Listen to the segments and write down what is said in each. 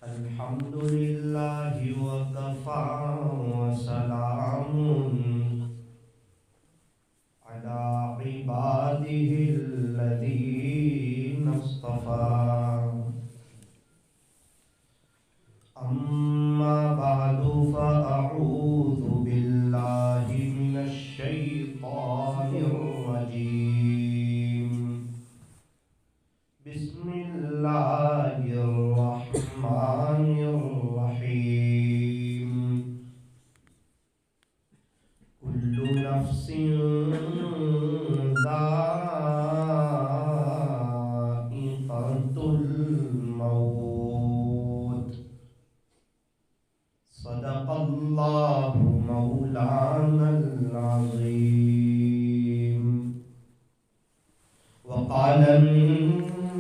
الحمد لله وكفى وسلام على عباده الذين اصطفى أما بعد فأعوذ بالله من الشيطان الرجيم بسم الله الرحمن الرحيم كل نفس ذائقة الموت صدق الله مولانا العظيم وقال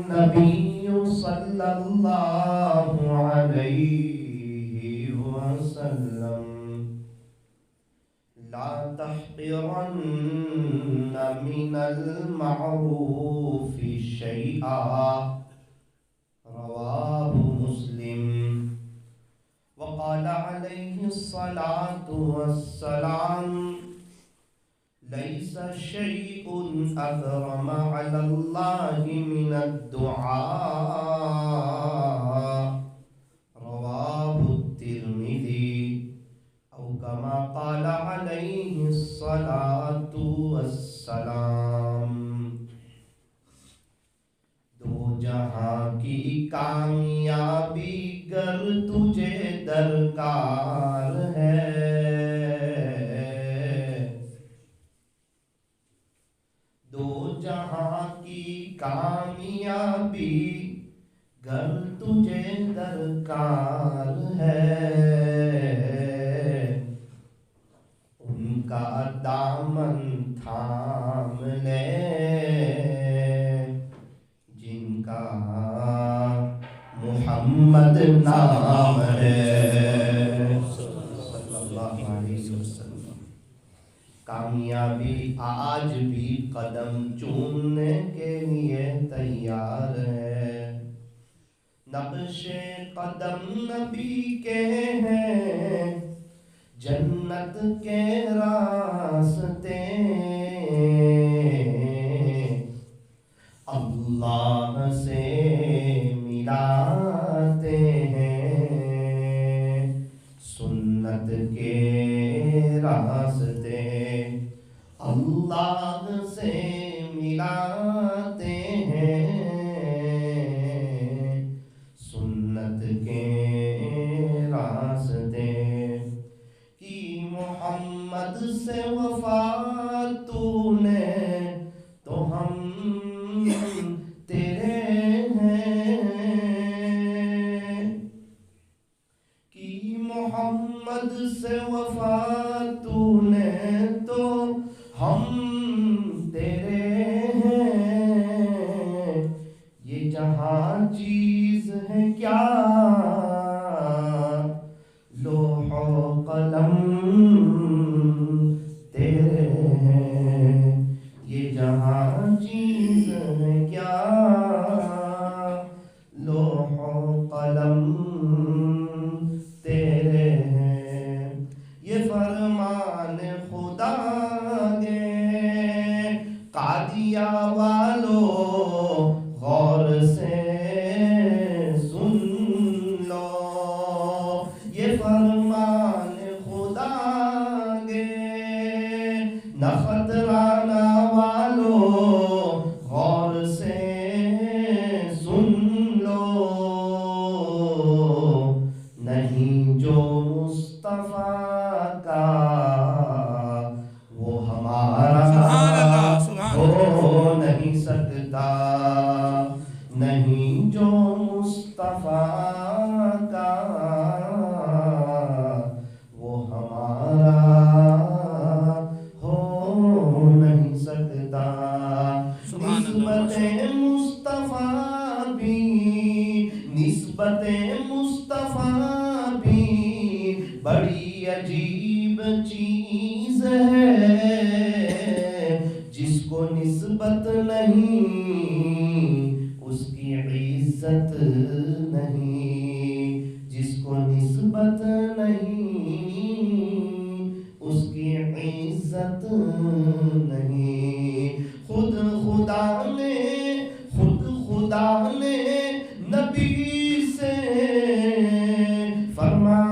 النبي صلى الله عليه وسلم لا تحقرن من المعروف شيئا رواه مسلم وقال عليه الصلاة والسلام ليس شيء أكرم على الله من الدعاء رواه الترمذي أو كما قال عليه الصلاة والسلام دو جہاں کی کامیابی گر تجھے درکار ہے دو جہاں کی کامیابی گر تجھے درکار ہے ان کا دامن تھام لے جن کا محمد نام ہے صلی اللہ علیہ وسلم کامیابی آج بھی قدم چومنے کے لیے تیار ہے نقش قدم نبی کے ہیں جنت کے راستے اللہ سے ملاتے ہیں سنت کے راستے اللہ سے ملاتے ہیں سنت کے راستے کی محمد سے وفا تو نے تو ہم تیرے ہیں کی محمد سے وفا تو نے تو ہم تیرے ہیں یہ جہاں چیز ہے کیا لوح و قلم تیرے ہیں یہ جہاں چیز ہے کیا لوح و قلم تیرے ہیں یہ فرمان خدا گے قادیہ والو غور سے سن لو یہ فرمان خدا گے نخطرانہ والو غور سے سن لو نہیں جو مصطفیٰ کا وہ ہمارا ہو نہیں سکتا نہیں جو مصطفیٰ کا وہ ہمارا ہو نہیں سکتا نسبت مصطفیٰ بھی نسبت مصطفیٰ بھی بڑی عجیب چیز ہے جس کو نسبت نہیں اس کی عزت نہیں، جس کو نسبت نہیں اس کی عزت نہیں۔ خود خدا نے نبی سے فرما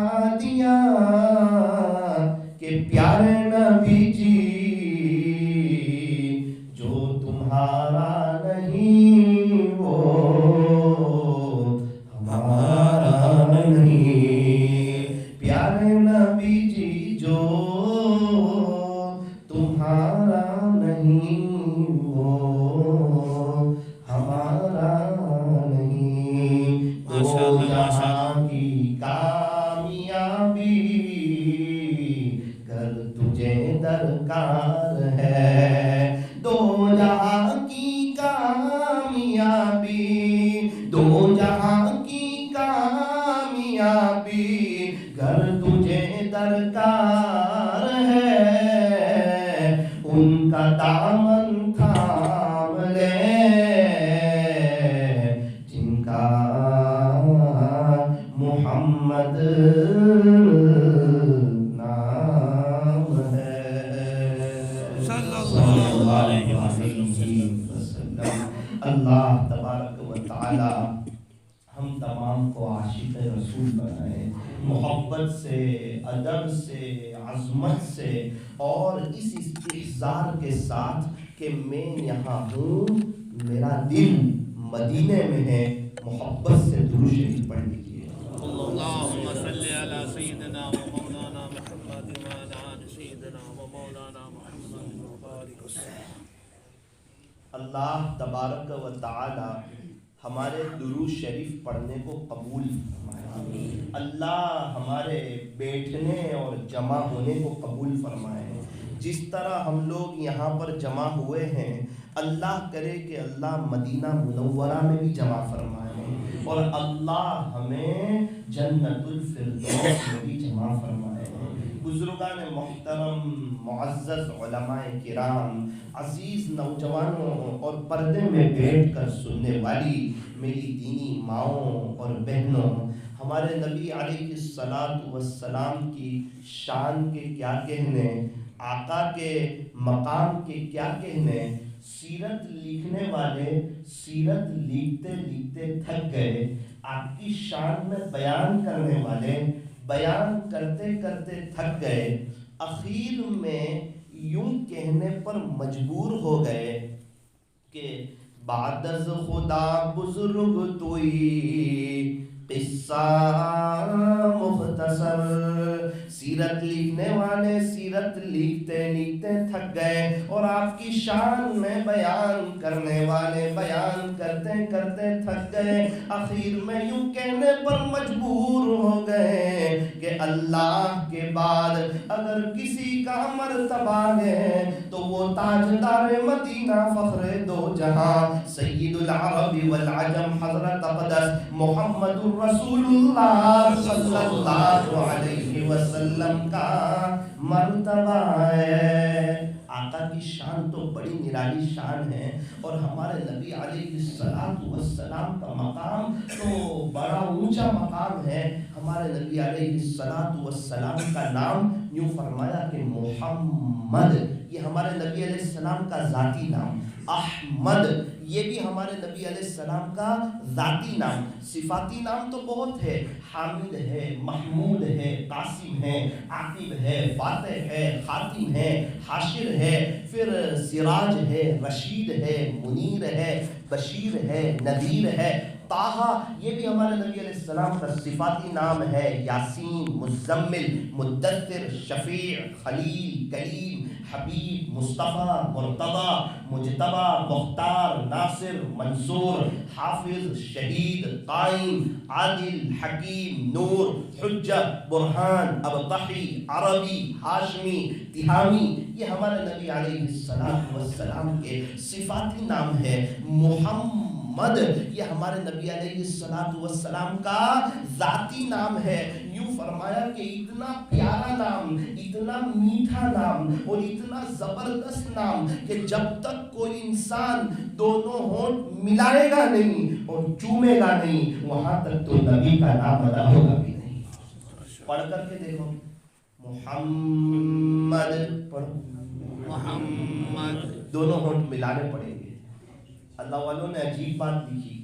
دیا کہ پیارے نبی جی جو تمہارا نہیں وہ ہمارا نہیں، پیارے نبی جی جو تمہارا نہیں وہ ہمارا نہیں۔ دو جہاں کی کامیابی گر تجھے درکار ہے، دو جہاں کی کامیابی، دو جہاں کی کامیابی گر تجھے درکار ہے، ان کا دامن تھام لے جن کا محمد نام ہے، صلی اللہ علیہ وسلم۔ اللہ تبارک و تعالی ہم تمام کو عاشق رسول بنائے، محبت سے، ادب سے، عظمت سے، اور اس استحضار کے ساتھ کہ میں یہاں ہوں، میرا دل مدینے میں ہے، محبت سے درود شریف پڑھ لیجیے۔ اللهم صل على سيدنا ومولانا محمد وعلى آل سيدنا ومولانا محمد وبارك وسلم۔ اللہ تبارک و تعالی ہمارے درود شریف پڑھنے کو قبول فرمائے، اللہ ہمارے بیٹھنے اور جمع ہونے کو قبول فرمائے۔ جس طرح ہم لوگ یہاں پر جمع ہوئے ہیں، اللہ کرے کہ اللہ مدینہ منورہ میں بھی جمع فرمائے، اور اللہ ہمیں جنت الفردوس میں بھی جمع فرمائے۔ بزرگان محترم، معزز علماء کرام، عزیز نوجوانوں اور پردے میں بیٹھ کر سننے والی میری دینی ماؤں اور بہنوں، ہمارے نبی علیہ السلام کی شان کے کیا کہنے، آقا کے مقام کے کیا کہنے۔ سیرت لکھنے والے سیرت لکھتے لکھتے تھک گئے، آپ کی شان میں بیان کرنے والے بیان کرتے کرتے تھک گئے، اخیر میں یوں کہنے پر مجبور ہو گئے کہ بعد از خدا بزرگ توئی قصہ مختصر۔ سیرت لکھنے والے سیرت لکھتے لکھتے تھک گئے، اور آپ کی شان میں بیان کرنے والے بیان کرتے کرتے تھک گئے، اخیر میں یوں کہنے پر مجبور ہو گئے کہ اللہ کے بعد اگر کسی کا مرتبہ ہے تو وہ تاجدار مدینہ، فخر دو جہاں، سید العرب والعجم، حضرت اقدس محمد الرسول اللہ صلی اللہ علیہ وسلم کا مرتبہ ہے۔ آقا کی شان تو بڑی نرالی شان ہے، اور ہمارے نبی علیہ السلام کا مقام تو بڑا اونچا مقام ہے۔ ہمارے نبی علیہ السلام کا نام یوں فرمایا کہ محمد، یہ ہمارے نبی علیہ السلام کا ذاتی نام، احمد یہ بھی ہمارے نبی علیہ السلام کا ذاتی نام۔ صفاتی نام تو بہت ہے، حامد ہے، محمود ہے، قاسم ہے، عاقب ہے، فاتح ہے، خاتم ہے، حاشر ہے، پھر سراج ہے، رشید ہے، منیر ہے، بشیر ہے، نذیر ہے، طٰہٰ یہ بھی ہمارے نبی علیہ السلام کا صفاتی نام ہے، یاسین، مزمل، مدثر، شفیع، خلیل، کلیم، حبیب، مصطفیٰ، مرتضیٰ، مجتبیٰ، مختار، ناصر، منصور، حافظ، شہید، قائم، عادل، حکیم، نور، حجت، برہان، ابطحی، عربی، ہاشمی، تہامی یہ ہمارے نبی علیہ السلام کے صفاتی نام ہے۔ محمد احمد یہ ہمارے نبی علیہ الصلوۃ والسلام کا ذاتی نام ہے. یوں فرمایا کہ اتنا پیارا نام، اتنا میٹھا نام اور اتنا زبردست نام کہ جب تک کوئی انسان دونوں ہونٹ ملائے گا نہیں اور چومے گا نہیں وہاں تک تو نبی کا نام ادا ہوگا بھی نہیں. پڑھ کر کے دیکھو محمد، پڑھو محمد، دونوں ہونٹ ملانے پڑیں گے. اللہ والوں نے عجیب بات لکھی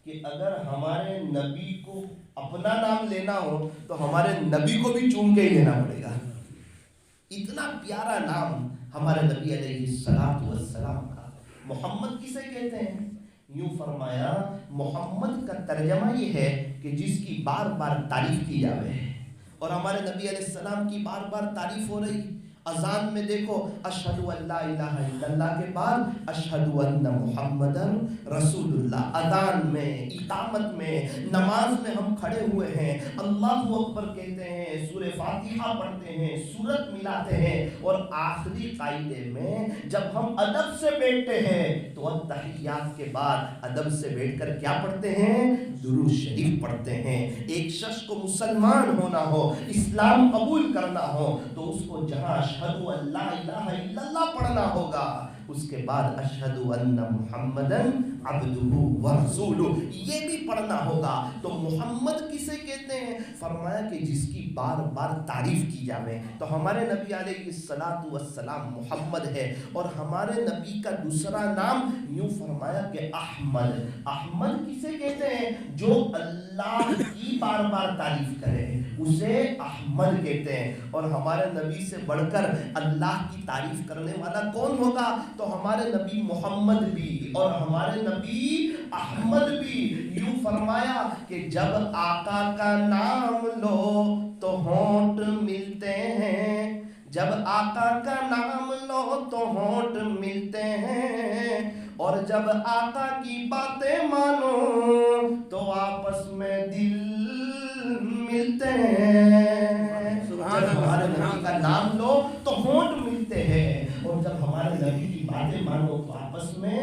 کہ اگر ہمارے نبی کو اپنا نام لینا ہو تو ہمارے نبی کو بھی چوم کے ہی لینا پڑے گا. اتنا پیارا نام ہمارے نبی علیہ الصلوۃ والسلام کا. محمد کسے کہتے ہیں؟ یوں فرمایا محمد کا ترجمہ یہ ہے کہ جس کی بار بار تعریف کی جاوے. اور ہمارے نبی علیہ السلام کی بار بار تعریف ہو رہی. اذان میں دیکھو اشہد ان لا الہ الا اللہ کے بعد اشہد ان محمد رسول اللہ. اذان میں، اقامت میں، نماز میں ہم کھڑے ہوئے ہیں، اللہ اکبر کہتے ہیں، سورہ فاتحہ پڑھتے ہیں، سورت ملاتے ہیں اور آخری قاعدے میں جب ہم ادب سے بیٹھتے ہیں تو تحیات کے بعد ادب سے بیٹھ کر کیا پڑھتے ہیں؟ درود شریف پڑھتے ہیں. ایک شخص کو مسلمان ہونا ہو، اسلام قبول کرنا ہو تو اس کو جہاں اشہد ان لا الہ الا اللہ پڑھنا ہوگا، اس کے بعد اشہد ان محمدن عبدہ ورسولہ یہ بھی پڑھنا ہوگا. تو محمد کسے کہتے ہیں؟ فرمایا کہ جس کی بار بار تعریف کی جاوے. تو ہمارے نبی علیہ الصلوۃ والسلام محمد ہے. اور ہمارے نبی کا دوسرا نام یوں فرمایا کہ احمد. احمد کسے کہتے ہیں؟ جو اللہ کی بار بار تعریف کرے اسے احمد کہتے ہیں. اور ہمارے نبی سے بڑھ کر اللہ کی تعریف کرنے والا کون ہوگا؟ تو ہمارے نبی محمد بھی اور ہمارے نبی احمد بھی. یوں فرمایا کہ جب آقا کا نام لو تو ہونٹ ملتے ہیں، جب آقا کا نام لو تو ہونٹ ملتے ہیں، اور جب آقا کی باتیں مانو تو آپس میں دل ملتے ہیں. جب ہمارے نبی کا نام لو تو ہونٹ ملتے ہیں اور جب ہمارے نبی کی باتیں مانو تو آپس میں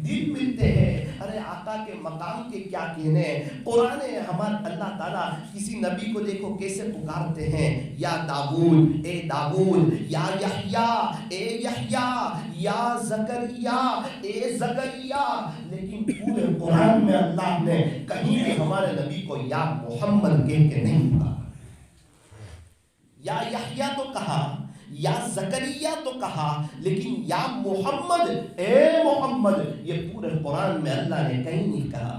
دل ملتے ہیں. ارے آقا کے مقام کے کیا کہنے. قرآن ہمارا اللہ تعالیٰ کسی نبی کو دیکھو کیسے پکارتے ہیں، یا داؤد اے داؤد، یا یحییٰ اے یحییٰ، یا زکریا اے زکریا. لیکن پورے قرآن میں اللہ نے کہیں بھی ہمارے نبی کو یا محمد کہہ کے نہیں کہا. یا یحییٰ تو کہا، یا زکریا تو کہا، لیکن یا محمد اے محمد یہ پورے قرآن میں اللہ نے کہیں نہیں کہا.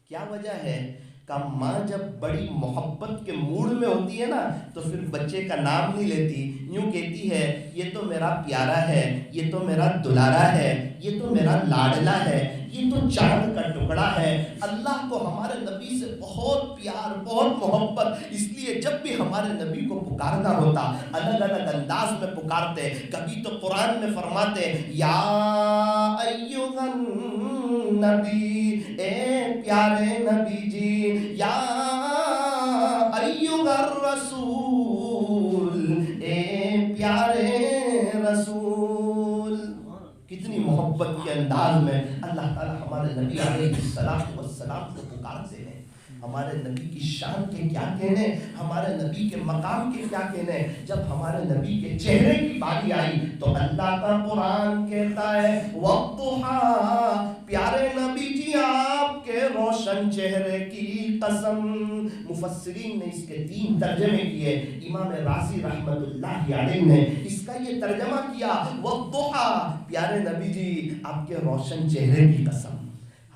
کیا وجہ ہے؟ کہ ماں جب بڑی محبت کے موڈ میں ہوتی ہے نا تو پھر بچے کا نام نہیں لیتی، یوں کہتی ہے یہ تو میرا پیارا ہے، یہ تو میرا دلارا ہے، یہ تو میرا لاڈلا ہے، یہ تو چاند کا ٹکڑا ہے. اللہ کو ہمارے نبی سے بہت پیار، بہت محبت، اس لیے جب بھی ہمارے نبی کو پکارنا ہوتا الگ الگ انداز میں پکارتے. کبھی تو قرآن میں فرماتے یا ایھا النبی، اے پیارے نبی جی، یا ایھا الرسول، اے پیارے رسول. کتنی محبت کے انداز میں اللہ تعالیٰ ہمارے نبی علیہ السلام کو پکارتے ہیں. ہمارے نبی کی شان کے کیا کہنے، ہمارے نبی کے مقام کے کیا کہنے. جب ہمارے نبی کے چہرے کی باری آئی تو اللہ کا قرآن کہتا ہے والضحیٰ، پیارے نبی جی آپ کے روشن چہرے کی قسم. مفسرین نے اس کے 3 ترجمے کیے. امام رازی رحمت اللہ علیہ نے اس کا یہ ترجمہ کیا والضحیٰ، پیارے نبی جی آپ کے روشن چہرے کی قسم.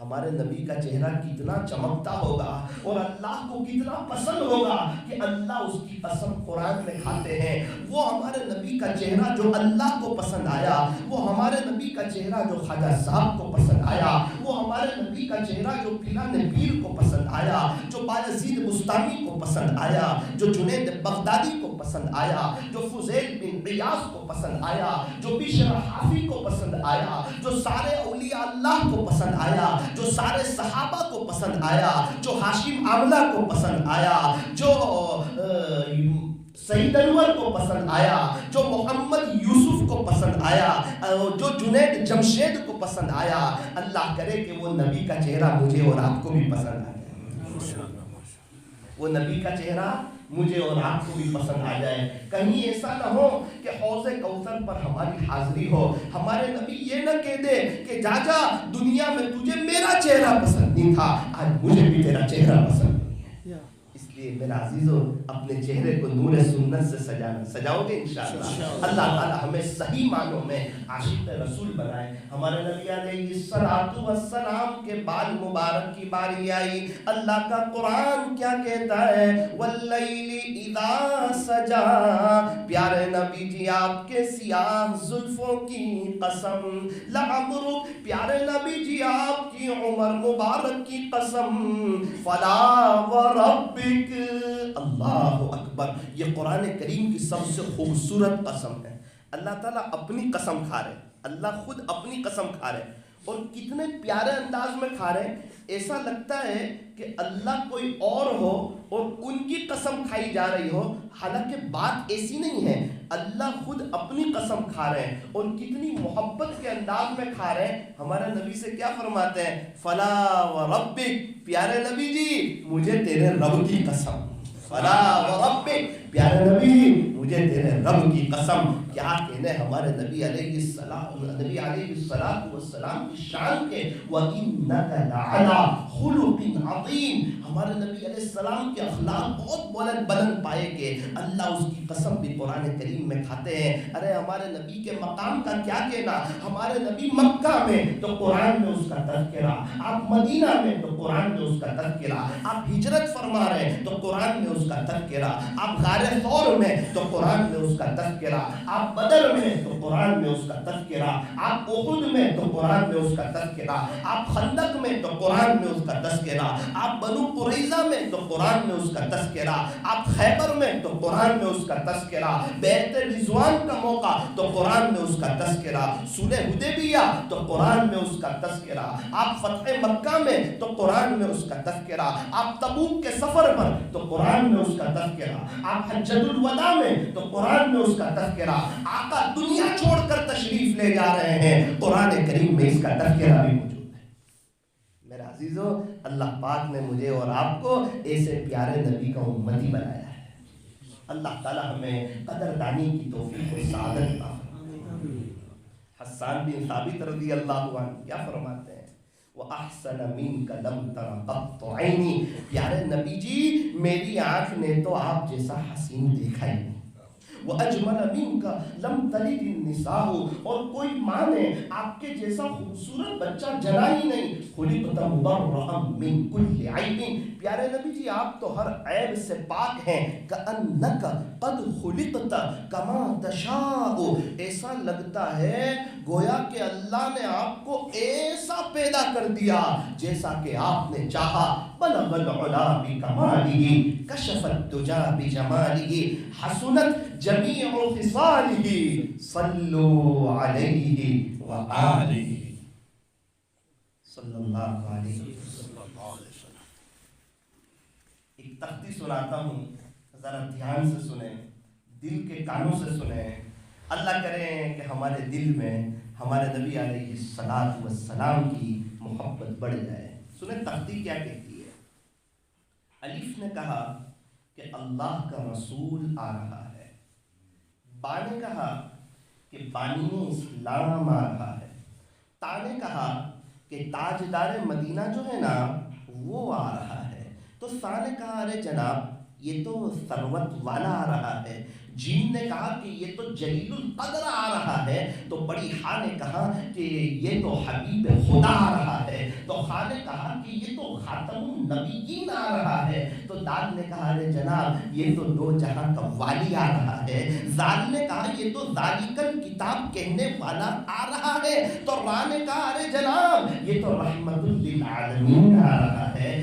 ہمارے نبی کا چہرہ کتنا چمکتا ہوگا اور اللہ کو کتنا پسند ہوگا کہ اللہ اس کی قسم قرآن میں کھاتے ہیں. وہ ہمارے نبی کا چہرہ جو اللہ کو پسند آیا، وہ ہمارے نبی کا چہرہ جو خواجہ صاحب کو پسند آیا، وہ ہمارے نبی کا چہرہ جو پیران پیر کو پسند آیا، جو بایزید بستامی کو پسند آیا، جو جنید بغدادی کو پسند آیا، جو فضیل بن عیاض کو پسند آیا، جو بشر حافی کو پسند آیا، جو سارے اولیاء اللہ کو پسند آیا، جو سارے صحابہ کو پسند آیا، جو ہاشم عاملہ کو پسند آیا، جو سعید انور کو پسند آیا، جو محمد یوسف کو پسند آیا، جو جنید جمشید کو پسند آیا، اللہ کرے کہ وہ نبی کا چہرہ مجھے اور آپ کو بھی پسند آ جائے، وہ نبی کا چہرہ مجھے اور آپ کو بھی پسند آ جائے۔ کہیں ایسا نہ ہو کہ حوض کوثر پر ہماری حاضری ہو، ہمارے نبی یہ نہ کہہ دے کہ جا جا دنیا میں تجھے میرا چہرہ پسند نہیں تھا، آج مجھے بھی تیرا چہرہ پسند نہیں ہے۔ اس لیے میرا عزیزو اپنے چہرے کو نور سنت سے سجاؤ گے انشاءاللہ۔ اللہ تعالی ہمیں صحیح معنوں میں عاشق رسول بنائے۔ ہمارے نبی علیہ الصلوۃ والسلام کے بال مبارک کی باری آئی، اللہ کا قرآن کیا کہتا ہے، واللیل اذا سجا، پیارے نبی جی آپ کے سیاہ زلفوں کی قسم، لعمرک، پیارے نبی جی آپ کی عمر مبارک کی قسم، فلا وربک، اللہ اکبر، یہ قرآن کریم کی سب سے خوبصورت قسم ہے۔ اللہ تعالیٰ اپنی قسم کھا رہے، اللہ خود اپنی قسم کھا رہے، اور کتنے پیارے انداز میں کھا رہے، ایسا لگتا ہے کہ اللہ کوئی اور ہو اور ان کی قسم کھائی جا رہی ہو، حالانکہ بات ایسی نہیں ہے، اللہ خود اپنی قسم کھا رہے ہیں، اور کتنی محبت کے انداز میں کھا رہے ہیں۔ ہمارے نبی سے کیا فرماتے ہیں، فلا وربک، پیارے نبی جی مجھے تیرے رب کی قسم، فلا وربک، پیارے نبی مجھے تیرے رب کی قسم۔ کیا کہنے ہمارے نبی علیہ الصلوۃ والسلام کی شان کے، وَإِنَّكَ لَعَلَىٰ خُلُقٍ عَظِيمٍ، ہمارے نبی علیہ السلام کے اخلاق بہت بلند پائے کہ اللہ اس کی قسم بھی قرآن کریم میں کھاتے ہیں۔ ارے ہمارے نبی کے مقام کا کیا کہنا، ہمارے نبی مکہ میں تو قرآن میں اس کا تذکرہ، آپ مدینہ میں تو قرآن میں اس کا تذکرہ، آپ ہجرت فرما رہے ہیں تو قرآن میں اس کا تذکرہ، آپ غار ثور میں تو قرآن میں اس کا تذکرہ، آپ بدر میں تو قرآن میں اس کا تذکرہ، آپ احد میں تو قرآن میں اس کا تذکرہ، آپ خندق میں تو قرآن میں اس کا تذکرہ، آپ بنو قریظہ میں تو قرآن میں اس کا تذکرہ، آپ خیبر میں تو قرآن میں اس کا تذکرہ، بیعت رضوان کا موقع تو قرآن میں اس کا تذکرہ، صلح حدیبیہ تو قرآن میں اس کا تذکرہ، آپ فتح مکہ میں تو قرآن میں اس کا تذکرہ، آپ تبوک کے سفر پر تو قرآن میں اس کا تذکرہ، آپ حجۃ الوداع میں تو قرآن میں اس کا تذکرہ، آقا دنیا چھوڑ کر تشریف لے جا رہے ہیں، قرآن کریم میں اس کا تذکرہ بھی موجود ہے۔ میرا عزیزو اللہ پاک نے مجھے اور آپ کو ایسے پیارے نبی کا امتی بنایا ہے۔ اللہ تعالی ہمیں قدردانی کی توفیق و سعادت عطا فرمائے۔ حسان بن ثابت رضی اللہ عنہ کیا فرماتے ہیں، وَأَحْسَنَ مِنْكَ لَمْ تَرَ قَطُّ عَيْنِي، پیارے نبی جی میری آنکھ نے تو آپ جیسا حسین دیکھا ہی نہیں، وَأَجْمَلَ مِنْكَ لَمْ تَلِدِ النِّسَاءُ، اور کوئی ماں نے آپ کے جیسا خوبصورت بچہ جنا ہی نہیں، خُلِقْتَ مُبَرَّأً مِنْ كُلِّ عَيْبٍ، پیارے نبی جی آپ تو ہر عیب سے پاک ہیں، كَأَنَّكَ قَدْ خُلِقْتَ كَمَا تَشَاءُ، ایسا لگتا ہے گویا کہ اللہ نے آپ کو ایسا پیدا کر دیا جیسا کہ آپ نے چاہا، بلغ العلا بکمالہ، کشف الدجا بجمالہ، حسنت جمیع خصالہ، صلوا علیہ وآلہ، صلی اللہ علیہ وسلم۔ ایک تختی سناتا ہوں، ذرا دھیان سے سنیں، دل کے کانوں سے سنیں، اللہ کریں کہ ہمارے دل میں ہمارے نبی علیہ الصلوۃ والسلام کی محبت بڑھ جائے۔ سنیں تختی کیا کہتی ہے۔ الف نے کہا کہ اللہ کا رسول آ رہا ہے، با نے کہا کہ بانی اسلام آ رہا ہے، تا نے کہا کہ تاجدار مدینہ جو ہے نا وہ آ رہا ہے، تو سا نے کہا ارے جناب یہ تو ثروت والا آ رہا ہے، جیم نے کہا کہ یہ تو جلیل القدر آ رہا ہے، تو بڑی ہا نے کہا کہ یہ تو حبیب خدا آ رہا ہے، تو خا نے کہا کہ یہ تو خاتم النبیین آ رہا ہے، تو دال نے کہا ارے جناب یہ تو دو جہاں کا والی آ رہا ہے، زال نے کہا یہ تو ذالک الکتاب کہنے والا آ رہا ہے، تو را نے کہا ارے جناب یہ تو رحمت للعالمین آ رہا ہے،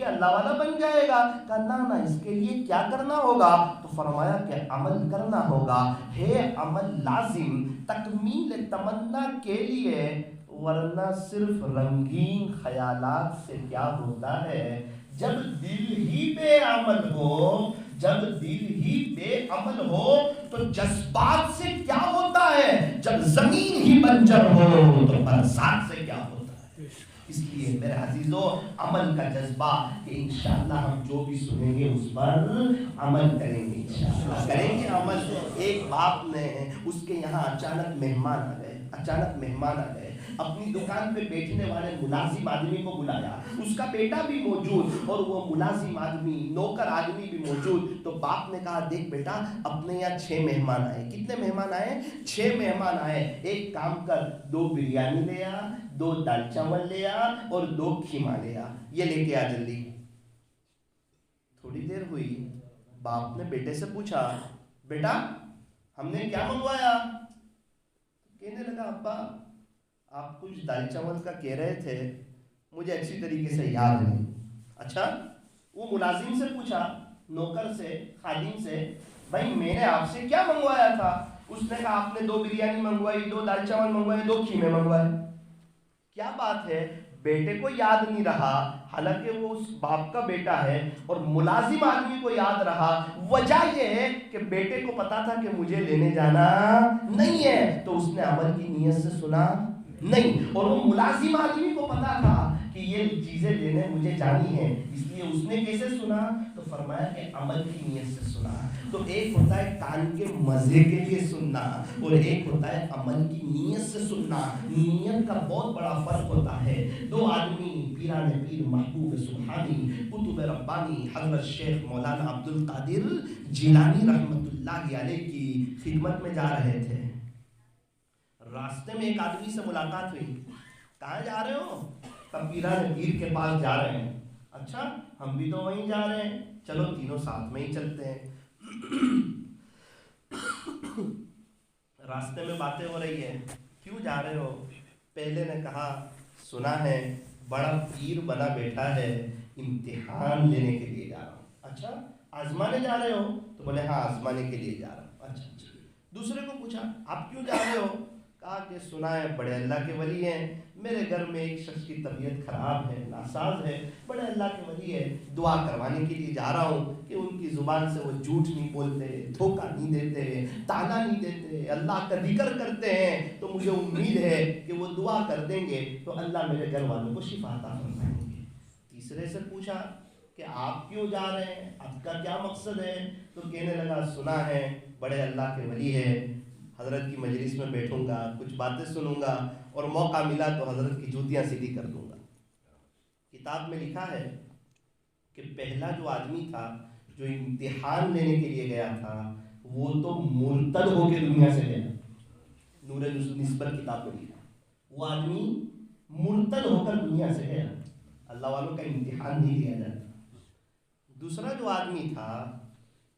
کے اللہ والا بن جائے گا. کہا نا اس کے لیے کیا کرنا ہوگا؟ تو فرمایا کہ عمل کرنا ہوگا. ہے عمل لازم تکمیل تمنا کے لیے، ورنہ صرف رنگین خیالات سے کیا ہوتا ہے؟ جب دل ہی بے عمل ہو، جب دل ہی بے عمل ہو تو جذبات سے کیا ہوتا ہے؟ جب زمین ہی بنجر ہو تو برسات سے کیا ہوتا ہے؟ اس لیے میرے عزیزو، عمل کا جذبہ کہ انشاءاللہ ہم جو بھی سنیں گے اس پر عمل کریں گے، انشاءاللہ کریں گے عمل. ایک باپ نے اس کے یہاں اچانک مہمان آ گئے، اپنی دکان پہ بیٹھنے والے ملازم آدمی کو بلایا، اس کا بیٹا بھی موجود اور وہ ملازم آدمی، نوکر آدمی بھی موجود. تو باپ نے کہا دیکھ بیٹا، اپنے یہاں 6 مہمان آئے. کتنے مہمان آئے؟ 6 مہمان آئے. ایک کام کر، 2 بریانی لے آ، 2 دال چاول لے آ اور 2 کھیما لے آ، یہ لے کے آ جلدی. تھوڑی دیر ہوئی، باپ نے بیٹے سے پوچھا بیٹا ہم نے کیا منگوایا؟ کہنے لگا ابا آپ کچھ دال چاول کا کہہ رہے تھے، مجھے اچھی طریقے سے یاد نہیں. اچھا؟ وہ ملازم سے پوچھا، نوکر سے، خادم سے، بھائی میں نے آپ سے کیا منگوایا تھا؟ اس نے کہا آپ نے 2 بریانی منگوائی، 2 دال چاول منگوائے، 2 کھیمے منگوائے. کیا بات ہے؟ بیٹے کو یاد نہیں رہا، حالانکہ وہ اس باپ کا بیٹا ہے، اور ملازم آدمی کو یاد رہا. وجہ یہ ہے کہ بیٹے کو پتا تھا کہ مجھے لینے جانا نہیں ہے، تو اس نے عمل کی نیت سے سنا نہیں. اور وہ ملازم آدمی کو پتا تھا کہ یہ چیزیں لینے مجھے جانی ہے، اس لیے اس نے کیسے سنا؟ تو فرمایا کہ عمل کی نیت سے سنا. تو ایک ہوتا ہے کان کے مزے کے لیے سننا، اور ایک ہوتا ہے عمل کی نیت سے سننا. نیت کا بہت بڑا فرق ہوتا ہے. 2 آدمی پیران پیر محبوب سبحانی قطب ربانی حضرت شیخ مولانا عبد القادر جیلانی رحمت اللہ علیہ کی خدمت میں جا رہے تھے. راستے میں ایک آدمی سے ملاقات ہوئی. کہاں جا رہے ہو؟ پیران پیر کے پاس جا رہے ہیں. اچھا ہم بھی تو وہیں جا رہے ہیں، چلو تینوں ساتھ میں ہی چلتے ہیں. راستے میں باتیں ہو رہی ہے، کیوں جا رہے ہو؟ پہلے نے کہا سنا ہے بڑا پیر بنا بیٹھا ہے، امتحان لینے کے لیے جا رہا ہوں. اچھا آزمانے جا رہے ہو؟ تو بولے ہاں آزمانے کے لیے جا رہا ہوں. اچھا. دوسرے کو پوچھا آپ کیوں جا رہے ہو؟ کہا کہ سنا ہے بڑے اللہ کے ولی ہیں، میرے گھر میں ایک شخص کی طبیعت خراب ہے، ناساز ہے، بڑے اللہ کے ولی ہے، دعا کروانے کے لیے جا رہا ہوں کہ ان کی زبان سے وہ جھوٹ نہیں بولتے، دھوکہ نہیں دیتے، تانا نہیں دیتے، اللہ کا ذکر کرتے ہیں. تو مجھے امید ہے کہ وہ دعا کر دیں گے تو اللہ میرے گھر والوں کو شفا عطا فرمائیں گے. تیسرے سے پوچھا کہ آپ کیوں جا رہے ہیں، آپ کا کیا مقصد ہے؟ تو کہنے لگا سنا ہے بڑے اللہ کے ولی ہے، حضرت کی مجلس میں بیٹھوں گا، کچھ باتیں سنوں گا، اور موقع ملا تو حضرت کی جوتیاں سیدھی کر دوں گا. کتاب میں لکھا ہے کہ پہلا جو آدمی تھا جو امتحان لینے کے لیے گیا تھا وہ تو مرتد ہو کے دنیا سے گیا. نور نسبت کتاب میں لکھا وہ آدمی مرتد ہو کر دنیا سے گیا. اللہ والوں کا امتحان نہیں لیا جاتا. دوسرا جو آدمی تھا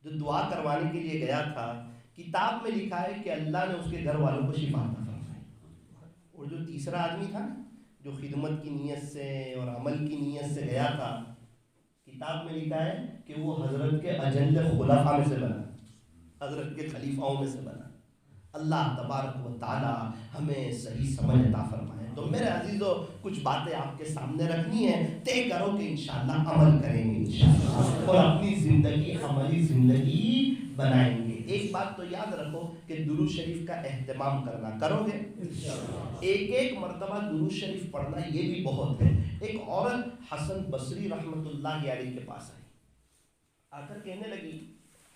جو دعا کروانے کے لیے گیا تھا، کتاب میں لکھا ہے کہ اللہ نے اس کے گھر والوں کو شفا عطا فرمائی. اور جو تیسرا آدمی تھا جو خدمت کی نیت سے اور عمل کی نیت سے گیا تھا، کتاب میں لکھا ہے کہ وہ حضرت کے اجل خلفاء میں سے بنا، حضرت کے خلیفاؤں میں سے بنا. اللہ تبارک و تعالی ہمیں صحیح سمجھ عطا فرمائے. تو میرے عزیزو کچھ باتیں آپ کے سامنے رکھنی ہے، طے کرو کہ انشاءاللہ عمل کریں گے انشاءاللہ، اور اپنی زندگی عملی زندگی بنائیں گے. ایک بات تو یاد رکھو کہ درود شریف کا اہتمام کرنا کرو گے. ایک مرتبہ درود شریف پڑھنا یہ بھی بہت ہے. ایک عورت حسن بصری رحمت اللہ علیہ کے پاس آئی، آ کر کہنے لگی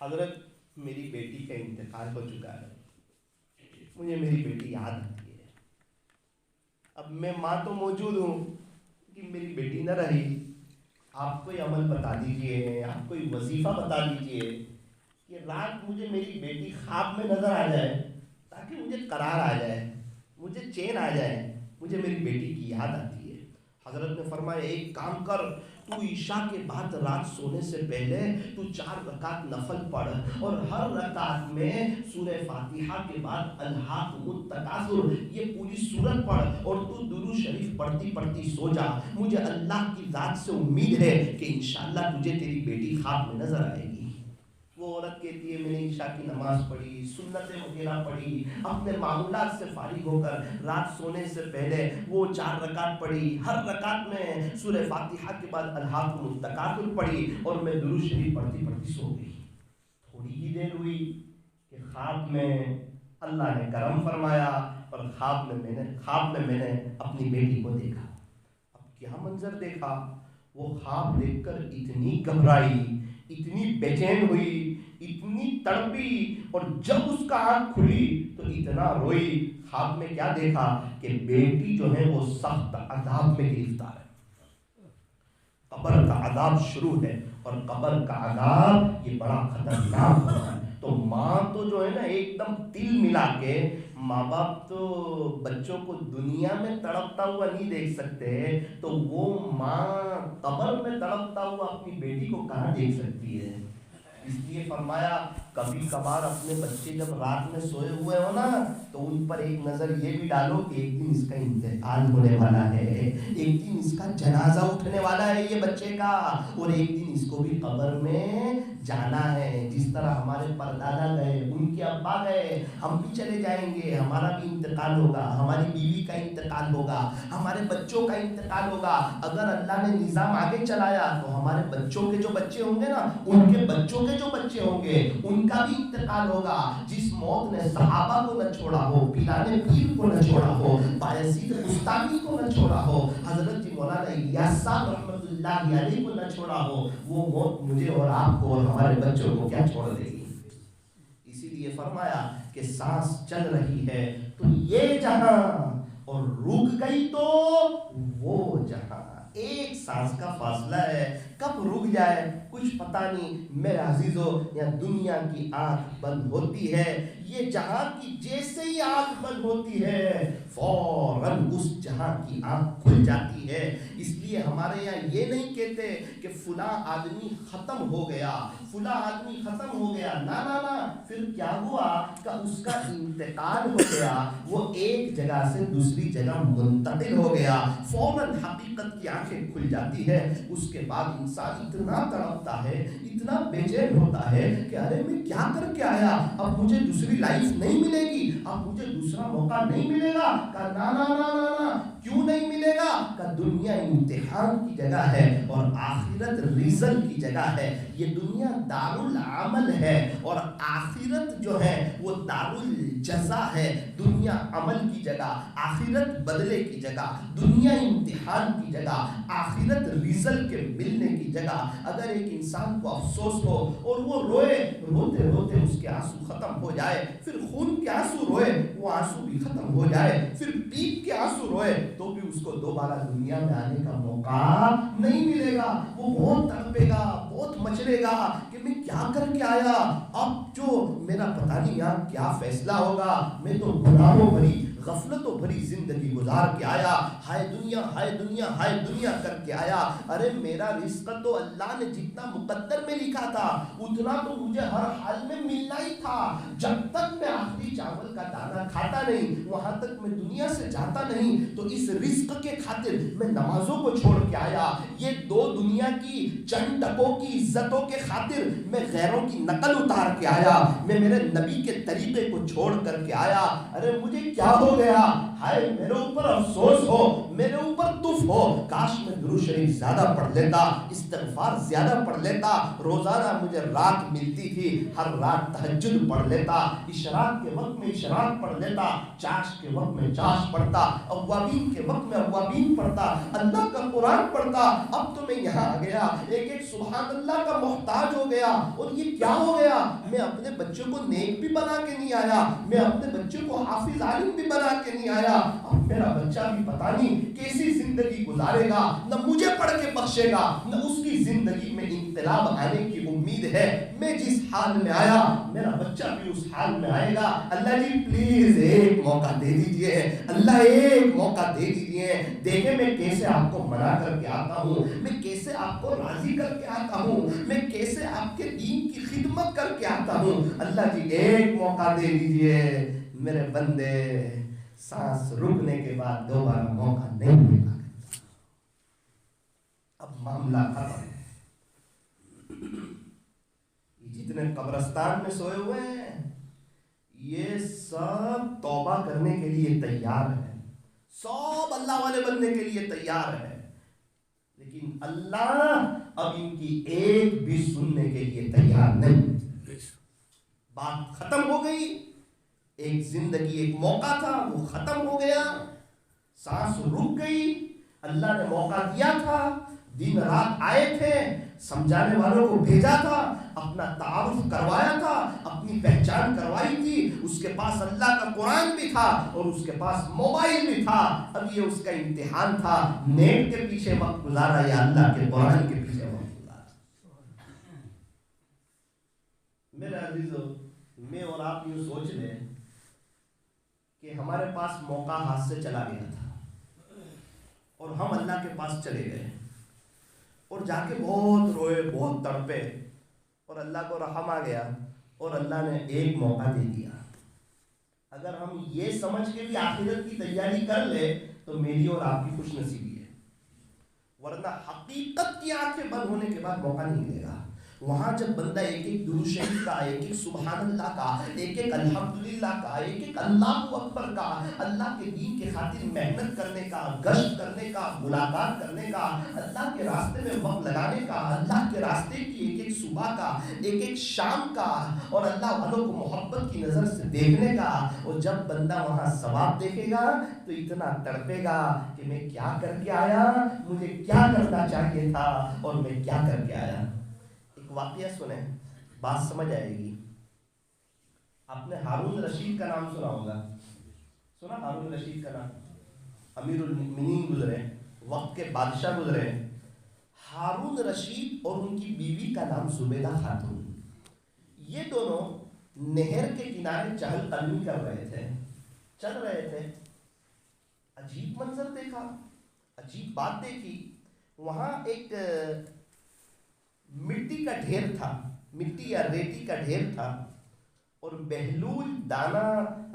حضرت میری بیٹی کا انتقال ہو چکا ہے، مجھے میری بیٹی یاد آتی ہے. اب میں ماں تو موجود ہوں کہ میری بیٹی نہ رہی، آپ کوئی عمل بتا دیجئے، آپ کوئی وظیفہ بتا دیجئے کہ رات مجھے میری بیٹی خواب میں نظر آ جائے تاکہ مجھے قرار آ جائے، مجھے چین آ جائے، مجھے میری بیٹی کی یاد آتی ہے. حضرت نے فرمایا ایک کام کر، تو عشاء کے بعد رات سونے سے پہلے تو 4 رکعت نفل پڑھ اور ہر رکعت میں سورہ فاتحہ کے بعد الہاکم التکاثر یہ پوری سورت پڑھ اور تو درود شریف پڑھتی پڑھتی سو جا. مجھے اللہ کی ذات سے امید ہے کہ انشاءاللہ تجھے تیری بیٹی خواب میں نظر آئے گی. وہ عورت کہتی ہے میں نے عشاء کی نماز پڑھی, سنتیں وغیرہ پڑھی, اپنے معمولات سے فارغ ہو کر رات سونے سے پہلے وہ 4 رکعت پڑھی, ہر رکعت میں سورہ فاتحہ کے بعد الہاکم التکاثر پڑھی اور میں درود شریف پڑھتی پڑھتی سو گئی. تھوڑی ہی دیر ہوئی کہ خواب میں اللہ نے کرم فرمایا اور خواب میں میں نے اپنی بیٹی کو دیکھا. اب کیا منظر دیکھا, وہ خواب دیکھ کر اتنی گھبرائی, اتنی بے چین ہوئی, اتنی تڑپی, اور جب اس کا آنکھ کھلی تو اتنا روئی. خواب میں کیا دیکھا کہ بیٹی جو ہے وہ سخت عذاب میں گرفتار ہے, قبر کا عذاب شروع ہے, اور قبر کا عذاب یہ بڑا خطرناک ہوتا ہے. تو ماں تو جو ہے نا ایک دم دل ملا کے, ماں باپ تو بچوں کو دنیا میں تڑپتا ہوا نہیں دیکھ سکتے, تو وہ ماں قبر میں تڑپتا ہوا اپنی بیٹی کو کہاں دیکھ سکتی ہے. اس لیے فرمایا کبھی کبھار اپنے بچے جب رات میں سوئے ہوئے ہو نا تو ان پر ایک نظر یہ بھی ڈالو کہ ایک دن اس کا انتقال ہونے والا ہے, ایک دن اس کا جنازہ اٹھنے والا ہے یہ بچے کا, اور ایک دن اس کو بھی قبر میں جانا ہے. جس طرح ہمارے پردادا گئے, ان کے ابا گئے, ہم بھی چلے جائیں گے, ہمارا بھی انتقال ہوگا, ہماری بیوی کا انتقال ہوگا, ہمارے بچوں کا انتقال ہوگا. اگر اللہ نے نظام آگے چلایا تو ہمارے بچوں کے جو بچے ہوں گے نا, ان کے بچوں کے جو بچے ہوں گے ان کا بھی انتقال ہوگا. جس موت نے صحابہ کو نہ چھوڑا ہو, پیران پیر کو نہ چھوڑا ہو, بایزید بستامی کو نہ چھوڑا ہو, حضرت مولانا الیاس صاحب رحمۃ اللہ علیہ کو نہ چھوڑا ہو, وہ موت مجھے اور آپ کو اور ہمارے بچوں کو کیا چھوڑ دے گی. اسی لیے فرمایا کہ سانس چل رہی ہے تو یہ جہاں, اور رک گئی تو وہ جہاں. ایک سانس کا فاصلہ ہے, کب رک جائے کچھ پتہ نہیں. میرے عزیزو, یا دنیا کی آنکھ بند ہوتی ہے, یہ جہاں کی جیسے ہی آنکھ بند ہوتی ہے فوراً اس جہاں کی آنکھ کھل جاتی ہے. اس لیے ہمارے یہاں یہ نہیں کہتے کہ فلاں آدمی ختم ہو گیا, فلاں آدمی ختم ہو گیا, نا نا نا. پھر کیا ہوا کہ اس کا انتقال ہو گیا, وہ ایک جگہ سے دوسری جگہ منتقل ہو گیا, فوراً حقیقت کی آنکھیں کھل جاتی ہے. اس کے بعد انسان اتنا تڑپتا ہے, اتنا بے چین ہوتا ہے کہ ارے میں کیا کر کے آیا, اب مجھے دوسری لائف نہیں ملے گی, اب مجھے دوسرا موقع نہیں ملے گا. کہ نا نا نا نا نا, کیوں نہیں ملے گا؟ کہ دنیا امتحان کی جگہ ہے اور آخرت رزلٹ کی جگہ ہے. یہ دنیا دار العمل ہے اور آخرت جو ہے وہ دار الجزا ہے. دنیا عمل کی جگہ, آخرت بدلے کی جگہ, دنیا امتحان کی جگہ, آخرت رزلٹ کے ملنے کی جگہ. اگر ایک انسان کو افسوس ہو اور وہ روئے, روتے روتے اس کے آنسو ختم ہو جائے, پھر خون کے آنسو روئے, وہ آنسو بھی ختم ہو جائے, پھر پیپ کے آنسو روئے, تو بھی اس کو دوبارہ دنیا میں آنے کا موقع نہیں ملے گا. وہ بہت تڑپے گا, بہت مچلے گا کہ میں کیا کر کے آیا, اب جو میرا پتہ نہیں یار کیا فیصلہ ہوگا, میں تو گناہوں بھری غفلتوں بھری زندگی گزار کے آیا, ہائے دنیا ہائے دنیا ہائے دنیا کر کے آیا. ارے میرا رزق تو اللہ نے جتنا مقدر میں لکھا تھا اتنا تو مجھے ہر حال میں ملنا ہی تھا. جب تک میں آخری چاول کا دانہ کھاتا نہیں, وہاں تک میں دنیا سے جاتا نہیں. تو اس رزق کے خاطر میں نمازوں کو چھوڑ کے آیا, یہ دو دنیا کی چند ٹکوں کی عزتوں کے خاطر میں غیروں کی نقل اتار کے آیا, میں میرے نبی کے طریقے کو چھوڑ کر کے آیا. ارے مجھے کیا ہو گیا, ہائے میرے اوپر افسوس ہو, میرے اوپر تف ہو, کاش میں درود شریف زیادہ پڑھ لیتا, استغفار زیادہ پڑھ لیتا, روزانہ مجھے رات ملتی تھی, ہر رات تہجد پڑھ لیتا, اشراق کے وقت میں اشراق پڑھ لیتا, چاش کے وقت میں چاش پڑھتا, اوابین کے وقت میں اوابین پڑھتا, اللہ کا قرآن پڑھتا. اب تو میں یہاں آ گیا, ایک ایک سبحان اللہ کا محتاج ہو گیا. اور یہ کیا ہو گیا, میں اپنے بچوں کو نیک بھی بنا کے نہیں آیا, میں اپنے بچوں کو حافظ عالم بھی بنا کے نہیں آیا. اب میرا بچہ بھی پتہ نہیں کیسی زندگی گزارے گا, نہ مجھے پڑھ کے بخشے گا, نہ اس کی زندگی میں انقلاب آنے کی امید امید ہے میں جس حال میں آیا میرا بچہ بھی اس حال میں آئے گا. اللہ جی پلیز ایک موقع دے دیجئے, اللہ ایک موقع دے دیجئے. دیکھیں میں کیسے آپ کو منا کر کے آتا ہوں, میں کیسے آپ کو راضی کر کے آتا ہوں, میں کیسے آپ کے دین کی خدمت کر کے آتا ہوں. اللہ جی ایک موقع دے دیجئے. میرے بندے سانس رکنے کے بعد دوبارہ موقع نہیں ملا. اب معاملہ ختم ہے. جتنے قبرستان میں سوئے ہوئے ہیں یہ سب توبہ کرنے کے لیے تیار ہے, سب اللہ والے بننے کے لیے تیار ہے, لیکن اللہ اب ان کی ایک بھی سننے کے لیے تیار نہیں. بات ختم ہو گئی. ایک زندگی ایک موقع تھا وہ ختم ہو گیا, سانس رک گئی. اللہ نے موقع دیا تھا, دن رات آئے تھے, سمجھانے والوں کو بھیجا تھا, اپنا تعارف کروایا تھا, اپنی پہچان کروائی تھی. اس کے پاس اللہ کا قرآن بھی تھا اور اس کے پاس موبائل بھی تھا. اب یہ اس کا امتحان تھا, نیٹ کے پیچھے وقت گزارا یا اللہ کے قرآن کے پیچھے وقت گزارا. میرے عزیزو, میں اور آپ یوں سوچ لیں کہ ہمارے پاس موقع ہاتھ سے چلا گیا تھا اور ہم اللہ کے پاس چلے گئے اور جا کے بہت روئے, بہت تڑپے, اور اللہ کو رحم آ گیا اور اللہ نے ایک موقع دے دیا. اگر ہم یہ سمجھ کے بھی آخرت کی تیاری کر لے تو میری اور آپ کی خوش نصیبی ہے, ورنہ حقیقت کی آنکھیں بند ہونے کے بعد موقع نہیں ملے گا. وہاں جب بندہ ایک ایک درود شریف کا, ایک ایک سبحان اللہ کا, ایک ایک الحمدللہ کا, ایک ایک اللہ اکبر کا, اللہ کے دین کے خاطر محنت کرنے کا, گشت کرنے کا, ملاقات کرنے کا, اللہ کے راستے میں وقت لگانے کا, اللہ کے راستے کی ایک ایک صبح کا, ایک ایک شام کا, اور اللہ والوں کو محبت کی نظر سے دیکھنے کا, اور جب بندہ وہاں ثواب دیکھے گا تو اتنا تڑپے گا کہ میں کیا کر کے آیا, مجھے کیا کرنا چاہیے تھا اور میں کیا کر کے آیا. واقعہ سنیں, بات سمجھ آئے گی. آپ نے ہارون رشید کا نام سنا ہوگا, سنا ہارون رشید کا نام؟ امیر المؤمنین گزرے, وقت کے بادشاہ گزرے. ہارون رشید اور ان کی بیوی کا نام زبیدہ خاتون. یہ دونوں نہر کے کنارے چہل قدمی کر رہے تھے, چل رہے تھے. عجیب منظر دیکھا, عجیب بات دیکھی. وہاں ایک مٹی کا ڈھیر تھا, مٹی یا ریتی کا ڈھیر تھا, اور بہلول دانا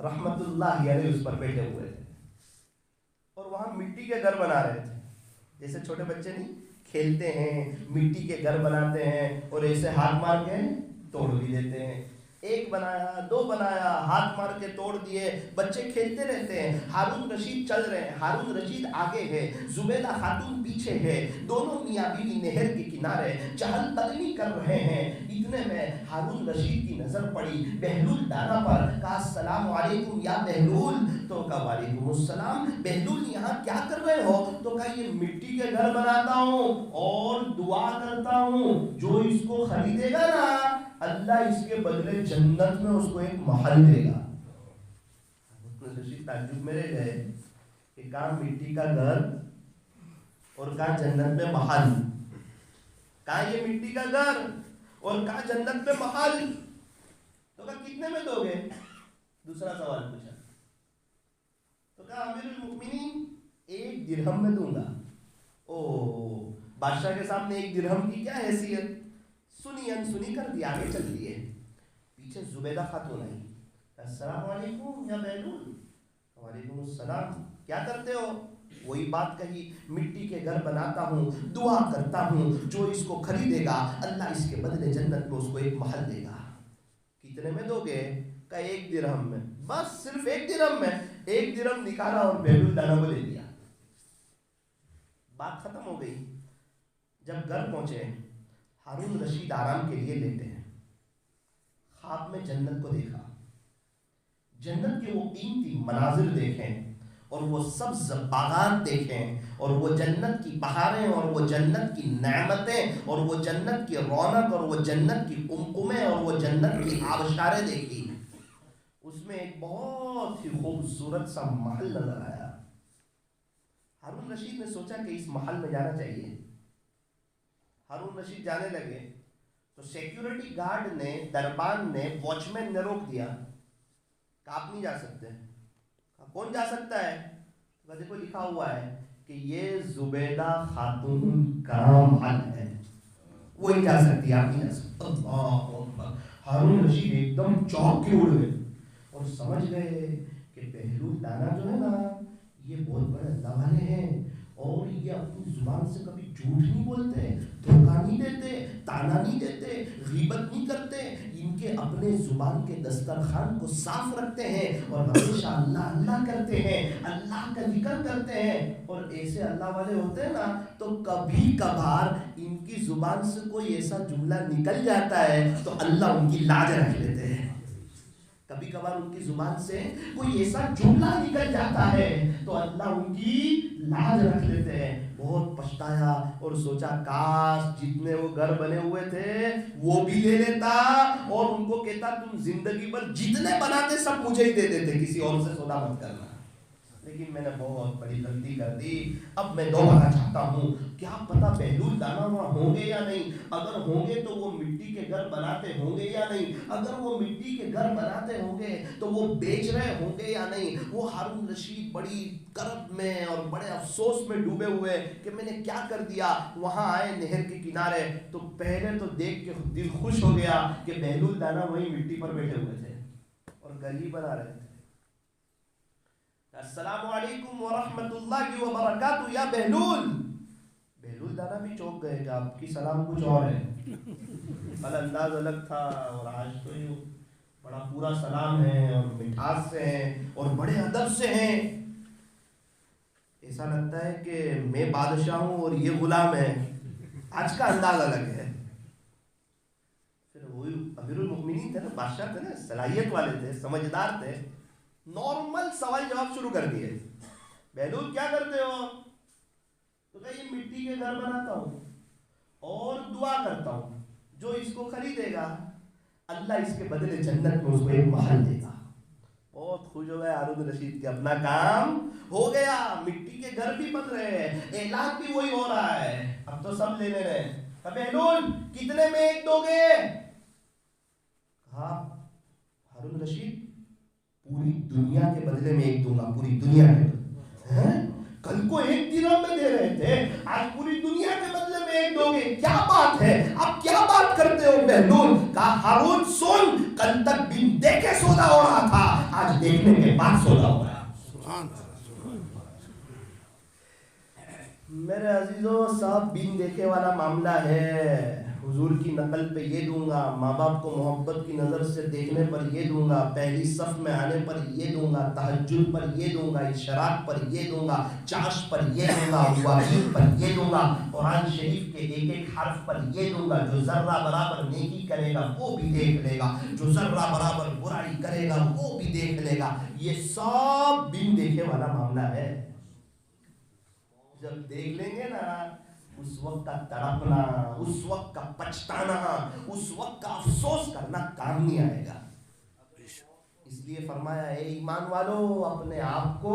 رحمت اللہ علیہ اس پر بیٹھے ہوئے تھے, اور وہاں مٹی کے گھر بنا رہے تھے. جیسے چھوٹے بچے نہیں کھیلتے ہیں, مٹی کے گھر بناتے ہیں اور ایسے ہاتھ مار کے توڑ بھی دیتے ہیں. ایک بنایا, دو بنایا, ہاتھ مار کے توڑ دیے, بچے کھیلتے رہتے ہیں. ہارون رشید چل رہے ہیں, ہارون رشید آگے ہے, زبیدہ خاتون پیچھے ہے. دونوں میاں بیوی نہر کے کنارے چہل قدمی کر رہے ہیں. اتنے میں ہارون رشید کی نظر پڑی بہلول دانا پر. کہا السلام علیکم یا بہلول. تو کہا وعلیکم السلام. بہلول یہاں کیا کر رہے ہو؟ تو کہا یہ مٹی کے گھر بناتا ہوں اور دعا کرتا ہوں, جو اس کو خریدے گا نا اللہ اس کے بدلے جنت میں اس کو ایک محل دے گا. رشید تعجب میں رہ گئے کہ کہاں مٹی کا گھر اور کہاں جنت میں محل, کہاں یہ مٹی کا گھر اور کہاں جنت میں محل. تو کہا کتنے میں دو گے؟ دوسرا سوال پوچھا. تو کہا امیر المؤمنین 1 درہم میں دوں گا. او بادشاہ کے سامنے 1 درہم کی کیا حیثیت, سنی انسنی کر دی, آگے چل دیے. پیچھے زبیدہ خاتون آئی. السلام علیکم یا بہلول. وعلیکم السلام. کیا کرتے ہو؟ وہی بات کہی, مٹی کے گھر بناتا ہوں, دعا کرتا ہوں, جو اس کو خریدے گا اللہ اس کے بدلے جنت میں اس کو ایک محل دے گا. کتنے میں دو گے؟ کہا 1 درہم میں. بس صرف 1 درہم میں. 1 درہم نکالا اور بہلول دانا کو لے دیا. بات ختم ہو گئی. جب گھر پہنچے ہارون رشید آرام کے لیے لیٹے ہیں. خواب میں جنت کو دیکھا, جنت کے وہ قیمتی مناظر دیکھیں اور وہ سبز باغات دیکھیں اور وہ جنت کی بہاریں اور وہ جنت کی نعمتیں اور وہ جنت کی رونق اور وہ جنت کی قمقمیں اور وہ جنت کی آبشاریں دیکھی. اس میں ایک بہت ہی خوبصورت سا محل نظر آیا. ہارون رشید نے سوچا کہ اس محل میں جانا چاہیے. ہارون رشید جانے لگے تو سیکیورٹی گارڈ نے، دربان نے، واچمین نے روک دیا کہ آپ نہیں جا سکتے. کون جا سکتا ہے؟ دیکھو لکھا ہوا ہے کہ یہ زبیدہ خاتون کرام حل ہے، وہی جا سکتی ہے، آپ نہیں جا سکتے. اللہ اکبر. ہارون رشید ایک دم چونک کے اڑ گئے اور سمجھ گئے کہ بہلول دانا جو ہے نا یہ بہت بڑے اللہ والے ہیں، اور یہ اپنی زبان سے کبھی جھوٹ نہیں بولتے، دھوکہ نہیں دیتے، تانا نہیں دیتے، غیبت نہیں کرتے. ان کے اپنے زبان کے دسترخوان کو صاف رکھتے ہیں اور ہمیشہ اللہ اللہ کرتے ہیں، اللہ کا ذکر کرتے ہیں. اور ایسے اللہ والے ہوتے ہیں نا تو کبھی کبھار ان کی زبان سے کوئی ایسا جملہ نکل جاتا ہے تو اللہ ان کی لاج رکھ لیتے ہیں. کبھی کبھار ان کی زبان سے کوئی ایسا جملہ نکل جاتا ہے تو اللہ ان کی لاج رکھ لیتے ہیں. بہت پچھتایا اور سوچا کاش جتنے وہ گھر بنے ہوئے تھے وہ بھی لے لیتا اور ان کو کہتا تم زندگی بھر جتنے بناتے سب مجھے ہی دے دیتے، کسی اور سے سودا مت کرنا. لیکن میں نے بہت بڑی غلطی کر دی، اب میں دوبارہ چاہتا ہوں. کیا پتا بہلول دانا وہاں ہوں گے یا نہیں، اگر ہوں گے تو وہ مٹی کے گھر بناتے ہوں گے یا نہیں، اگر وہ مٹی کے گھر بناتے ہوں گے تو وہ بیچ رہے ہوں گے یا نہیں. وہ ہارون رشید بڑی کرب میں اور بڑے افسوس میں ڈوبے ہوئے کہ میں نے کیا کر دیا. وہاں آئے نہر کے کنارے تو پہلے تو دیکھ کے دل خوش ہو گیا کہ بہلول دانا وہی مٹی پر بیٹھے ہوئے تھے اور گلی بنا رہے تھے. السلام علیکم ورحمۃ اللہ وبرکاتہ یا بہلول. بہلول دانا بھی چوک گئے کہ آپ کی سلام کچھ اور ہے، کل انداز الگ تھا اور آج تو یہ بڑا پورا سلام ہے اور مٹھاس سے ہیں اور بڑے ادب سے ہیں. ایسا لگتا ہے کہ میں بادشاہ ہوں اور یہ غلام ہے. آج کا انداز الگ ہے. پھر وہی امیر المؤمنین تھے نا، بادشاہ تھے نا، صلاحیت والے تھے، سمجھدار تھے. نارمل سوال جواب شروع کر دیے. بہلول کیا کرتے ہو؟ تو کہ یہ مٹی کے گھر بناتا ہوں اور دعا کرتا ہوں، جو اس کو خریدے گا اللہ اس کے بدلے جنت میں اس کو ایک محل دے گا. بہت خوش ہو گئے ہارون رشید کے، اپنا کام ہو گیا. مٹی کے گھر بھی بن رہے ہیں، اعلان بھی وہی ہو رہا ہے، اب تو سب لینے رہے. بہلول کتنے میں ایک دو گے؟ ہاں ہارون رشید پوری دنیا کے بدلے میں ایک دوں گا، پوری دنیا کے بدلے. کل کو ایک درہم میں دے رہے تھے، آج پوری دنیا کے بدلے میں ایک دو گے، کیا بات ہے؟ اب کیا بات کرتے ہو بہلول؟ کہا ہارون سن، کل تک بن دیکھے سودا ہو رہا تھا، آج دیکھنے کے بعد سودا ہو رہا ہے. میرے عزیزوں صاحب بن دیکھے والا معاملہ ہے. حضور کی نقل پہ یہ دوں گا، ماں باپ کو محبت کی نظر سے دیکھنے پر یہ دوں گا، پہلی صف میں آنے پر یہ دوں گا، تہجد پر یہ دوں گا، اشراق پر یہ دوں گا، چاش پر یہ دوں گا، مواقیت پر یہ دوں گا، قرآن شریف کے ایک ایک حرف پر یہ دوں گا. جو ذرہ برابر نیکی کرے گا وہ بھی دیکھ لے گا، جو ذرہ برابر برائی کرے گا وہ بھی دیکھ لے گا. یہ سب بن دیکھے والا معاملہ ہے. جب دیکھ لیں گے نا اس وقت کا تڑپنا، اس وقت کا پچھتانا، اس وقت کا افسوس کرنا کام نہیں آئے گا. اس لیے فرمایا اے ایمان والو اپنے آپ کو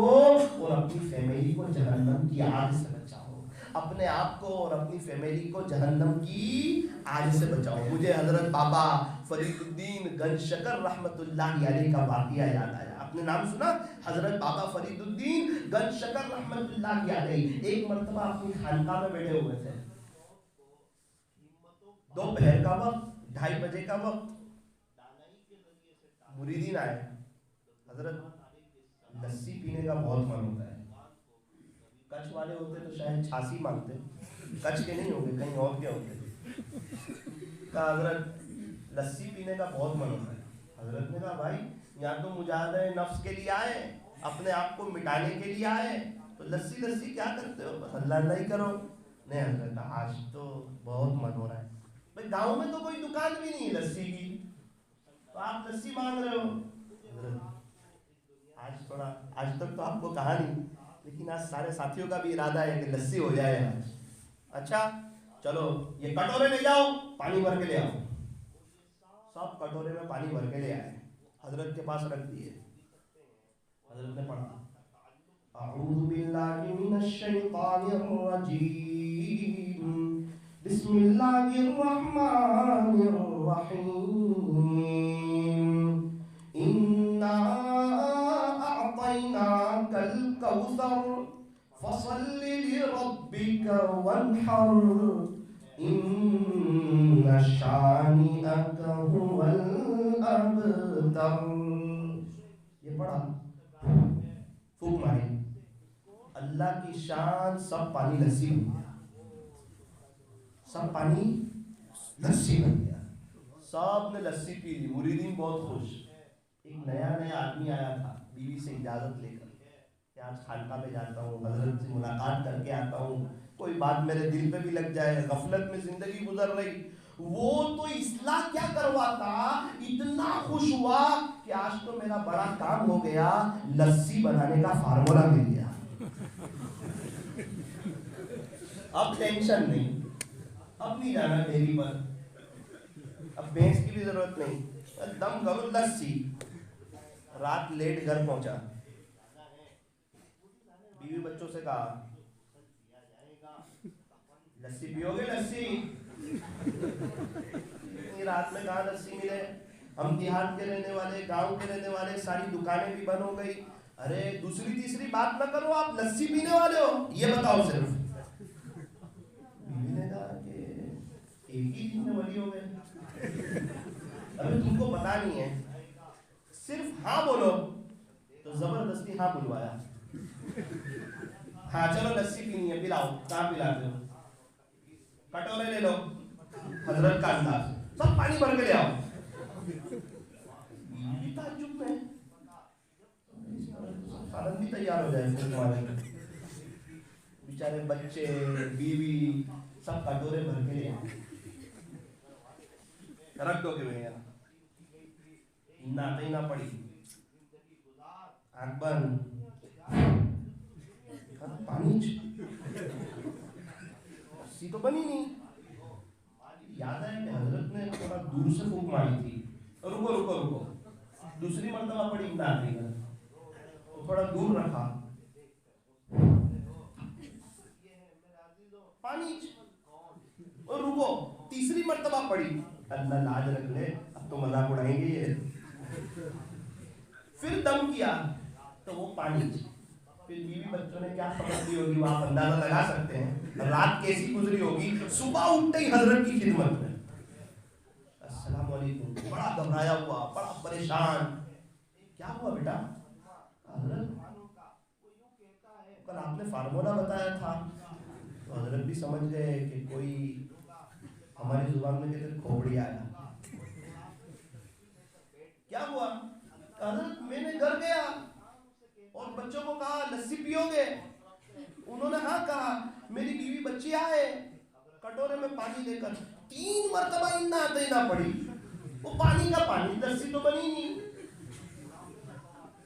اور اپنی فیملی کو جہنم کی آگ سے بچاؤ، اپنے آپ کو اور اپنی فیملی کو جہنم کی آگ سے بچاؤ. مجھے حضرت بابا فرید الدین گنج شکر رحمت اللہ علیہ کا واقعہ یاد آیا. آپ نے نام سنا حضرت بابا فرید الدین گنج شکر رحمت اللہ علیہ؟ ایک مرتبہ اپنی خانقاہ میں بیٹھے ہوئے تھے، دوپہر کا وقت، 2:30 بجے کا وقت. مریدین آئے. حضرت لسی پینے کا بہت من ہوتا ہے. کچھ والے ہوتے تو شاید چھاسی مانگتے، کچھ کے نہیں ہوگے، کہیں اور کے ہوتے. کہا حضرت لسی پینے کا بہت من ہوتا ہے. حضرت نے کہا بھائی یا تو مجاہدہ نفس کے لیے آئے، اپنے آپ کو مٹانے کے لیے آئے، تو لسی کیا کرتے ہو، بس اللہ اللہ ہی کرو. نہیں حضرت آج تو بہت من ہو رہا ہے. بھائی گاؤں میں تو کوئی دکان بھی نہیں ہے لسی کی، تو آپ لسی مانگ رہے ہو. آج تک تو آپ کو کہا نہیں، لیکن آج سارے ساتھیوں کا بھی ارادہ ہے کہ لسی ہو جائے آج. اچھا چلو یہ کٹورے لے جاؤ، پانی بھر کے لے آؤ. سب کٹورے میں پانی بھر کے لے آئے، حضرت کے پاس رکھ دیے. حضرت نے پڑھا اعوذ باللہ من الشیطان الرجیم بسم اللہ الرحمن الرحیم انا اعطیناک الکوثر فصل لربک وانحر ان شانئک هو الابتر. یہ پڑھا پھوک ماری. اللہ کی شان سب پانی لسی بن گیا, سب پانی لسی بن گیا, سب نے لسی پی لی, مریدین بہت خوش. ایک نیا آدمی آیا تھا بیوی سے اجازت لے کر کہ آج خانقاہ پہ جاتا ہوں, حضرت سے ملاقات کر کے آتا ہوں, کوئی بات میرے دل پہ بھی لگ جائے, غفلت میں زندگی گزر رہی. وہ تو اصلاح کیا کرواتا, اتنا خوش ہوا کہ آج تو میرا بڑا کام ہو گیا, لسی بنانے کا فارمولا مل گیا. اب ٹینشن نہیں, اب نہیں جانا ڈیری پر, اب بھینس کی بھی ضرورت نہیں, دم کرو لسی. رات لیٹ گھر پہنچا, بیوی بچوں سے کہا لسی پیو گے لسی؟ رات میں کہاں لسی ملے, ہم دیہات کے رہنے والے, گاؤں کے رہنے والے, ساری دکانیں بھی بند ہو گئی. ارے دوسری تیسری بات نہ کرو, آپ لسی پینے والے ہو, یہ بتاؤ صرف. بیوی نے کہا کہ ایک ہی دن میں ولی ہو گئے. ابھی تم کو پتا نہیں ہے, صرف ہاں بولو. تو زبردستی ہاں بلوایا. ہاں چلو لسی پینی ہے, پلاؤ. کہاں پلاتے ہو؟ کٹورے لے لو, حضرت کا انداز, سب پانی بھر کے لے آؤ. بیوی تعجب میں, سالن بھی تیار ہو جائے تمہارے. بیچارے بچے بیوی سب کٹورے بھر کے لے آؤ, رکھ دو کہ بھیا ناتے ہی نہ پڑی, آنکھ بند, پانی سی تو بنی نہیں. یاد ہے کہ حضرت نے تھوڑا دور سے پھونک ماری تھی, رکو رکو رکو, دوسری مرتبہ پڑی نہ آتی ہے, تھوڑا دور رکھا, پانی اور رکو, تیسری مرتبہ پڑی, اللہ لاج رکھ لے, اب تو مذاق اڑائیں گے یہ. پھر دم کیا تو وہ پانی. پھر بیوی بچوں نے کیا خبر دی ہوگی, وہ آپ اندازہ لگا سکتے ہیں. رات کیسی گزری ہوگی, صبح اٹھتے ہی حضرت کی خدمت میں, السلام علیکم. بڑا گھبرایا ہوا, بڑا پریشان. کیا ہوا بیٹا؟ حضرت کل آپ نے فارمولا بتایا تھا. تو حضرت بھی سمجھ گئے کہ کوئی ہماری زبان میں کہتے ہیں کھوپڑی آیا. کیا ہوا؟ حضرت میں نے گھر گیا اور بچوں کو کہا لسی پیو گے, انہوں نے ہاں کہا. میری بیوی بچی آئے کٹورے میں پانی لے کر, 3 مرتبہ ان نہ آتے ہی نہ پڑی. وہ پانی کا پانی, لسی تو بنی نہیں.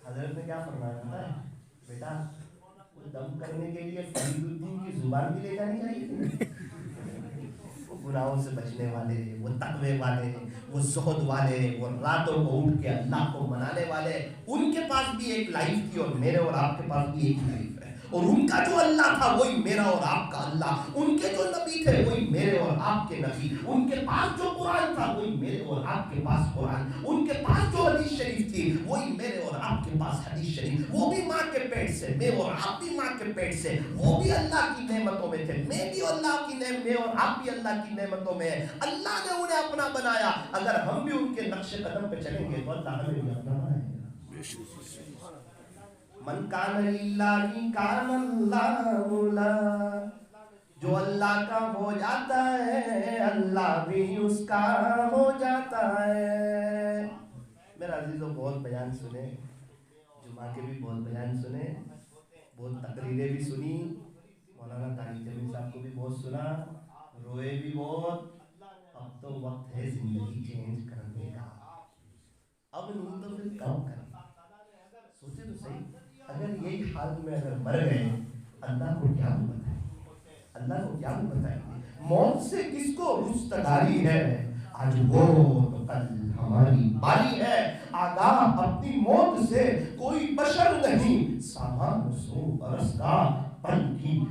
حضرت نے کیا فرمایا پتہ ہے بیٹا, وہ دم کرنے کے لیے فرید الدین کی زبان بھی لے جانی چاہیے. وہ گناہوں سے بچنے والے, وہ تقوی والے, وہ زہد والے, وہ راتوں کو اٹھ کے اللہ کو منانے والے, ان کے پاس بھی ایک لائف تھی اور میرے اور آپ کے پاس بھی ایک لائف ہے. اور ان کا جو اللہ تھا وہی میرا اور آپ کا اللہ, ان کے جو نبی تھے وہی میرے اور آپ کے نبی, ان کے پاس جو قرآن تھا وہی میرے اور آپ کے پاس قرآن, ان کے پاس جو حدیث شریف تھی وہی میرے اور آپ کے پاس حدیث شریف. وہ بھی ماں کے پیٹ سے, میں اور آپ بھی ماں کے پیٹ سے. وہ بھی اللہ کی نعمتوں میں تھے, میں بھی اللہ کی نعمت, میں اور آپ بھی اللہ کی نعمتوں میں. اللہ نے انہیں اپنا بنایا. اگر ہم بھی ان کے نقش قدم پہ چلیں گے تو اللہ ہمیں بھی اپنا بنائے گا. من کان للہ کان اللہ لا, جو اللہ کا ہو جاتا ہے اللہ بھی اس کا ہو جاتا ہے. میرا عزیزوں بہت بیان سنے, جمعہ کے بھی بہت بیان سنے, بہت تقریریں بھی سنی, مولانا طارق جمیل صاحب کو بھی بہت سنا, روئے بھی بہت. اب تو وقت ہے زندگی چینج کرنے کا. اب نہیں تو پھر کب کریں؟ سوچے تو صحیح, اگر یہی حال میں اگر مر گئے اللہ کو کیا بتائیں, اللہ کو کیا بتائیں گے؟ موت سے کس کو رستگاری ہے, آج وہ تو کل ہماری باری ہے. آگاہ اپنی موت سے کوئی بشر نہیں, سامان 100 برس کا پل کی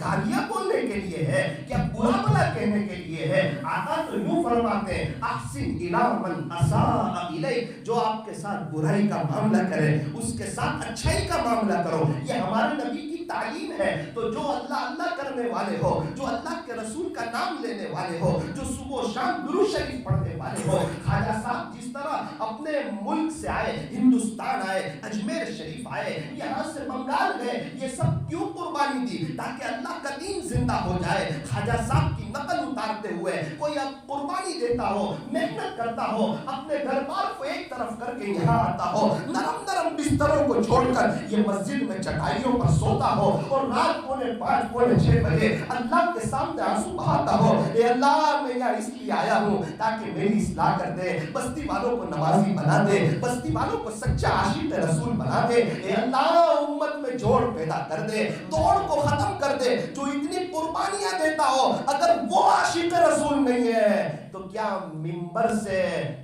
گالیاں بولنے کے لیے ہے, کیا برا بھلا کہنے کے لیے ہے. آقا تو یوں فرماتے ہیں احسن الی من اساء الیک, جو آپ کے ساتھ برائی کا معاملہ کرے اس کے ساتھ اچھائی کا معاملہ کرو. یہ ہمارے نبی کی تعلیم ہے. تو جو اللہ اللہ کرنے والے ہو, جو اللہ کے رسول کا نام لینے والے ہو, جو صبح و شام درود شریف پڑھنے والے ہو, خواجہ صاحب جس طرح اپنے ملک سے آئے, ہندوستان آئے, اجمیر شریف آئے, یہاں سے بنگال گئے, یہ سب کیوں قربانی دی؟ تاکہ اللہ کا دین زندہ ہو جائے. خواجہ صاحب کی نقل اتارتے ہوئے کوئی اب قربانی دیتا ہو, محنت کرتا ہو, اپنے گھر بار کو ایک طرف کر کے یہاں آتا ہو, نرم نرم بستروں کو چھوڑ کر یہ مسجد میں چٹائیوں پر سوتا ہو, اور رات 5:45 6 بجے اللہ کے سامنے آنسو بہاتا ہو, اے اللہ میں یہاں اس لیے آیا ہوں تاکہ میری اصلاح کر دے, بستی والوں کو نمازی بنا دے, بستی والوں کو سچا عاشق رسول بنا دے. اے اللہ امت میں جوڑ پیدا کر دے, توڑ کو ختم کر دے. جو اتنی قربانیاں دیتا ہو اگر وہ عاشق رسول نہیں ہے تو کیا منبر سے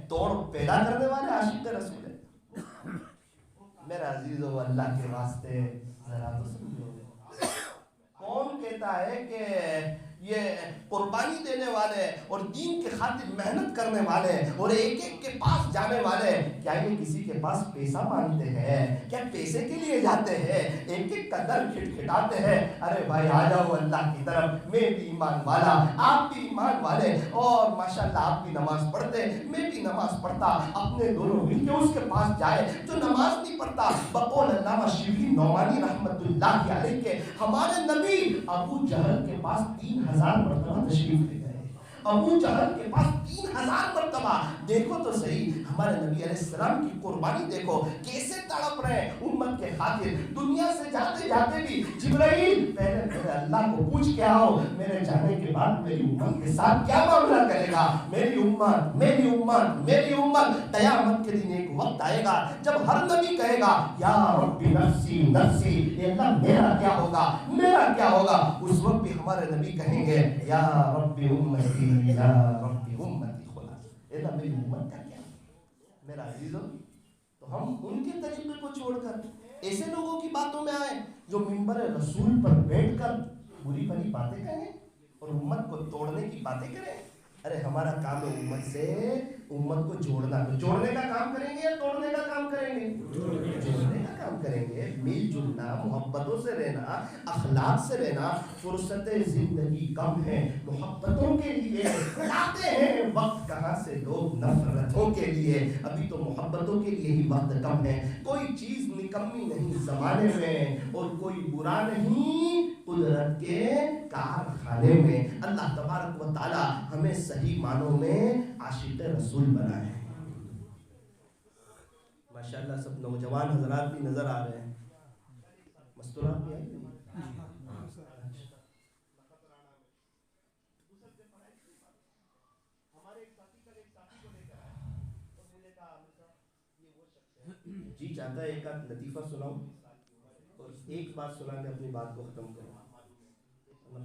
توڑ پیدا کرنے والے عاشق رسول ہے؟ میرا عزیزو, اللہ کے واسطے ذرا تو سمجھو, کون کہتا ہے کہ یہ قربانی دینے والے اور دین کے خاطر محنت کرنے والے اور ایک ایک کے پاس جانے والے, کیا یہ کسی کے پاس پیسہ مانگتے ہیں؟ کیا پیسے کے لیے جاتے ہیں؟ ایک ایک کا در کھٹکھٹاتے ہیں, ارے بھائی آ جاؤ اللہ کی طرف, میں بھی ایمان والا, آپ بھی ایمان والے, اور ماشاءاللہ آپ بھی نماز پڑھتے, میں بھی نماز پڑھتا, اپنے دونوں مل کے اس کے پاس جائے. جو نماز نہیں پڑھتا, بقول علامہ شبلی نعمانی رحمت اللہ علیہ کے, ہمارے نبی ابو جہل کے پاس 3000 مرتبہ تشریف لے گئے. ابو جہل کے پاس 3000 مرتبہ. دیکھو تو صحیح ہمارے نبی علیہ السلام کی قربانی دیکھو, کیسے تڑپ رہے ہیں امت کے خاطر. دنیا سے جاتے جاتے بھی جبرائیل پہلے میرے اللہ کو پوچھ کے آؤ, میرے جانے کے بعد میری امت کے ساتھ کیا معاملہ کرے گا. میری امت, میری امت, میری امت. قیامت کے دن ایک وقت آئے گا جب ہر نبی کہے گا یا ربی نفسی نفسی, اے اللہ میرا کیا ہوگا, میرا کیا ہوگا. اس وقت بھی ہمارے نبی کہیں گے یا ربی امتی, یا ربی امتی خلاص, اے اللہ میری امت کا کیا. میرا عزیزو, تو ہم ان کے طریقے کو چھوڑ کر ایسے لوگوں کی باتوں میں آئے جو منبر رسول پر بیٹھ کر بری بھلی باتیں کہیں اور امت کو توڑنے کی باتیں کریں. ارے ہمارا کام ہے امت سے امت کو جوڑنا. تو جوڑنے کا کام کریں گے یا توڑنے کا کام کریں گے؟ جوڑنے کا کام کریں گے. مل جلنا, محبتوں سے رہنا, اخلاق سے رہنا. فرصت زندگی کم ہے, محبتوں کے لیے لاتے ہیں وقت کہاں سے لوگ نفرتوں کے لیے. ابھی تو محبتوں کے لیے ہی وقت کم ہے. کوئی چیز نکمی نہیں زمانے میں, اور کوئی برا نہیں قدرت کے کارخانے میں. اللہ تبارک و تعالی ہمیں صحیح معنوں میں عاشق رسول بنائے. ماشاءاللہ سب نوجوان حضرات بھی نظر آ رہے ہیں, مستورات بھی آئی. جی چاہتا ہے ایک آدھ لطیفہ سناؤں اور ایک بات سنا کے اپنی بات کو ختم کروں.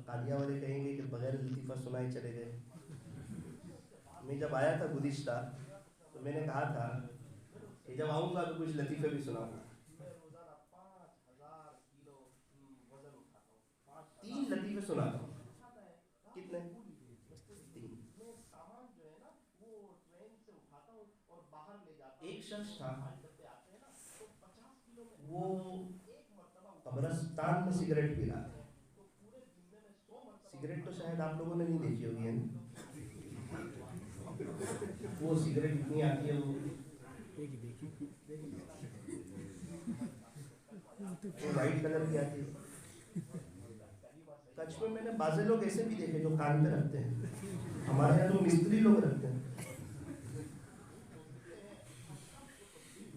قادیہ والے کہیں گے کہ بغیر لطیفہ سنائے چلے گئے. میں جب آیا تھا گزشتہ تو میں نے کہا تھا کہ جب آؤں گا تو کچھ لطیفے بھی سناؤں گا. 3 لطیفے سناتا ہوں. کتنے؟ 3. ایک شخص تھا, وہ قبرستان میں سگریٹ پی رہا تھا. سگریٹ تو شاید آپ لوگوں نے نہیں دیکھی ہوگی, ہے وہ سگریٹ اتنی آتی ہے, وہ وائٹ کلر کی آتی ہے. کچھ میں نے بازے لوگ ایسے بھی دیکھے جو کان پہ رکھتے ہیں, ہمارے یہاں تو مستری لوگ رکھتے ہیں.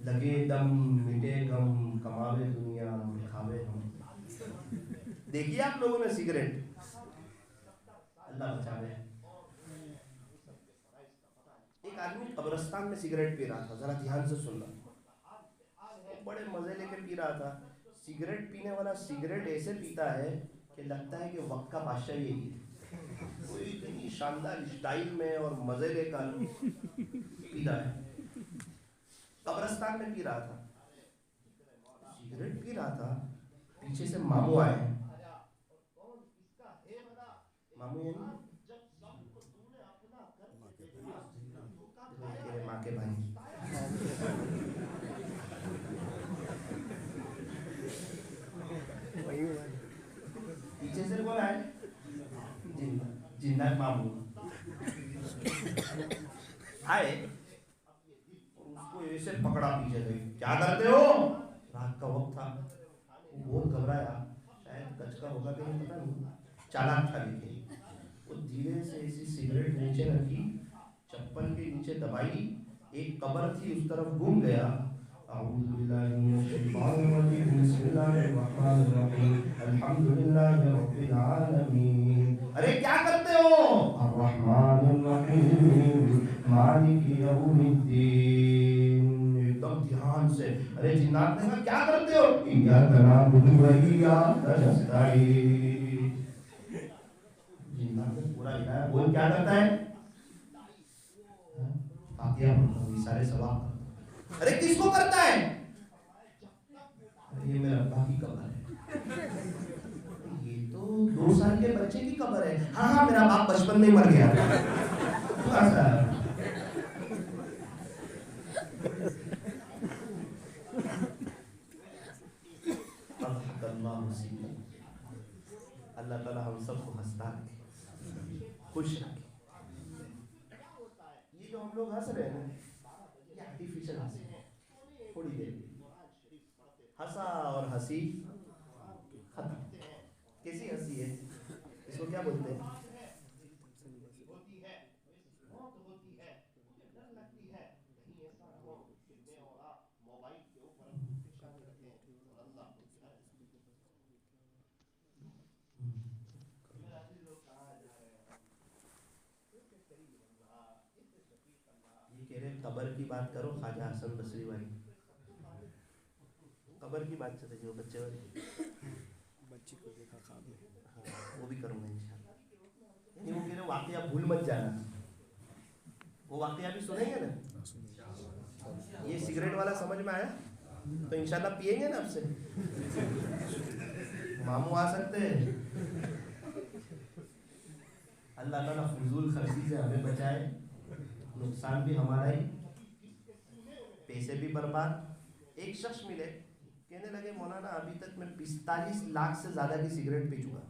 لگے دم مٹے غم کماوے دنیا کھاوے ہم. دیکھیے آپ لوگوں نے سگریٹ, اللہ بچاوے. ایک آدمی قبرستان میں سگریٹ پی رہا تھا, ذرا دھیان سے سننا. بڑے مزے لے کے پی رہا تھا. سگریٹ پینے والا سگریٹ ایسے پیتا ہے کہ لگتا ہے کہ وقت کا بادشاہ یہی ہے. کوئی اتنی شاندار اسٹائل میں اور مزے لے کر پیتا ہے. قبرستان میں پی رہا تھا, سگریٹ پی رہا تھا. پیچھے سے ماموں آئے, ماموں یعنی تیرے ماں کے بھائی. پیچھے سے کون آئے؟ جنات ماموں آئے اور اس کو ایسے پکڑا پیچھے سے. کیا کرتے ہو؟ رات کا وقت تھا, وہ بہت گھبرایا, شاید کچ کا ہوگا کہ نہیں پتا نہیں, چالاک تھا لیکن وہ دھیرے سے ایسی سگریٹ نیچے رکھی, چپل کے نیچے دبائی, ایک قبر تھی اس طرف گھوم گیا. اعوذ باللہ من الشیطان الرجیم بسم اللہ الرحمن الرحیم الحمدللہ رب العالمین. ارے کیا کرتے ہو؟ الرحمن الرحیم مالک یوم الدین. ایک دم دھیان سے. ارے جنات نے کہا کیا کرتے ہو؟ ایاک نعبد و ایاک نستعین. جنات نے پورا ہلایا. وہ کیا کرتا ہے؟ فاتحہ پڑھتا ہوں, یہ سارے ثواب کرتا ہوں. ارے کس کو کرتا ہے؟ یہ میرا ابا کی قبر ہے. یہ تو 2 سال کے بچے کی قبر ہے. ہاں میرا باپ بچپن میں مر گیا تھا. اللہ تعالیٰ ہم سب کو ہنستا رکھے, خوش رکھے. یہ جو ہم لوگ ہنس رہے ہیں نا, یہ آرٹیفیشل ہنسی ہے. تھوڑی دیر ہنسا اور ہنسی ختم. کیسی ہنسی ہے؟ اس کو کیا بولتے ہیں؟ قبر کی بات کرو. خواجہ حسن بصری بھائی قبر کی بات چلے جو بچے والے بچی کو دیکھا خواب میں, وہ بھی کروں گا انشاءاللہ. یعنی وہ کہہ رہے واقعہ بھول مت جانا. وہ واقعہ بھی سنیں گے نا. یہ سگریٹ والا سمجھ میں آیا تو انشاءاللہ پیئیں گے نا آپ سے. ماموں آ سکتے ہیں. اللہ تعالیٰ فضول خرچی سے ہمیں بچائے. نقصان بھی ہمارا ہی, پیسے بھی برباد. ایک شخص ملے, کہنے لگے مولانا ابھی تک میں 45 لاکھ سے زیادہ کی سگریٹ پی چکا.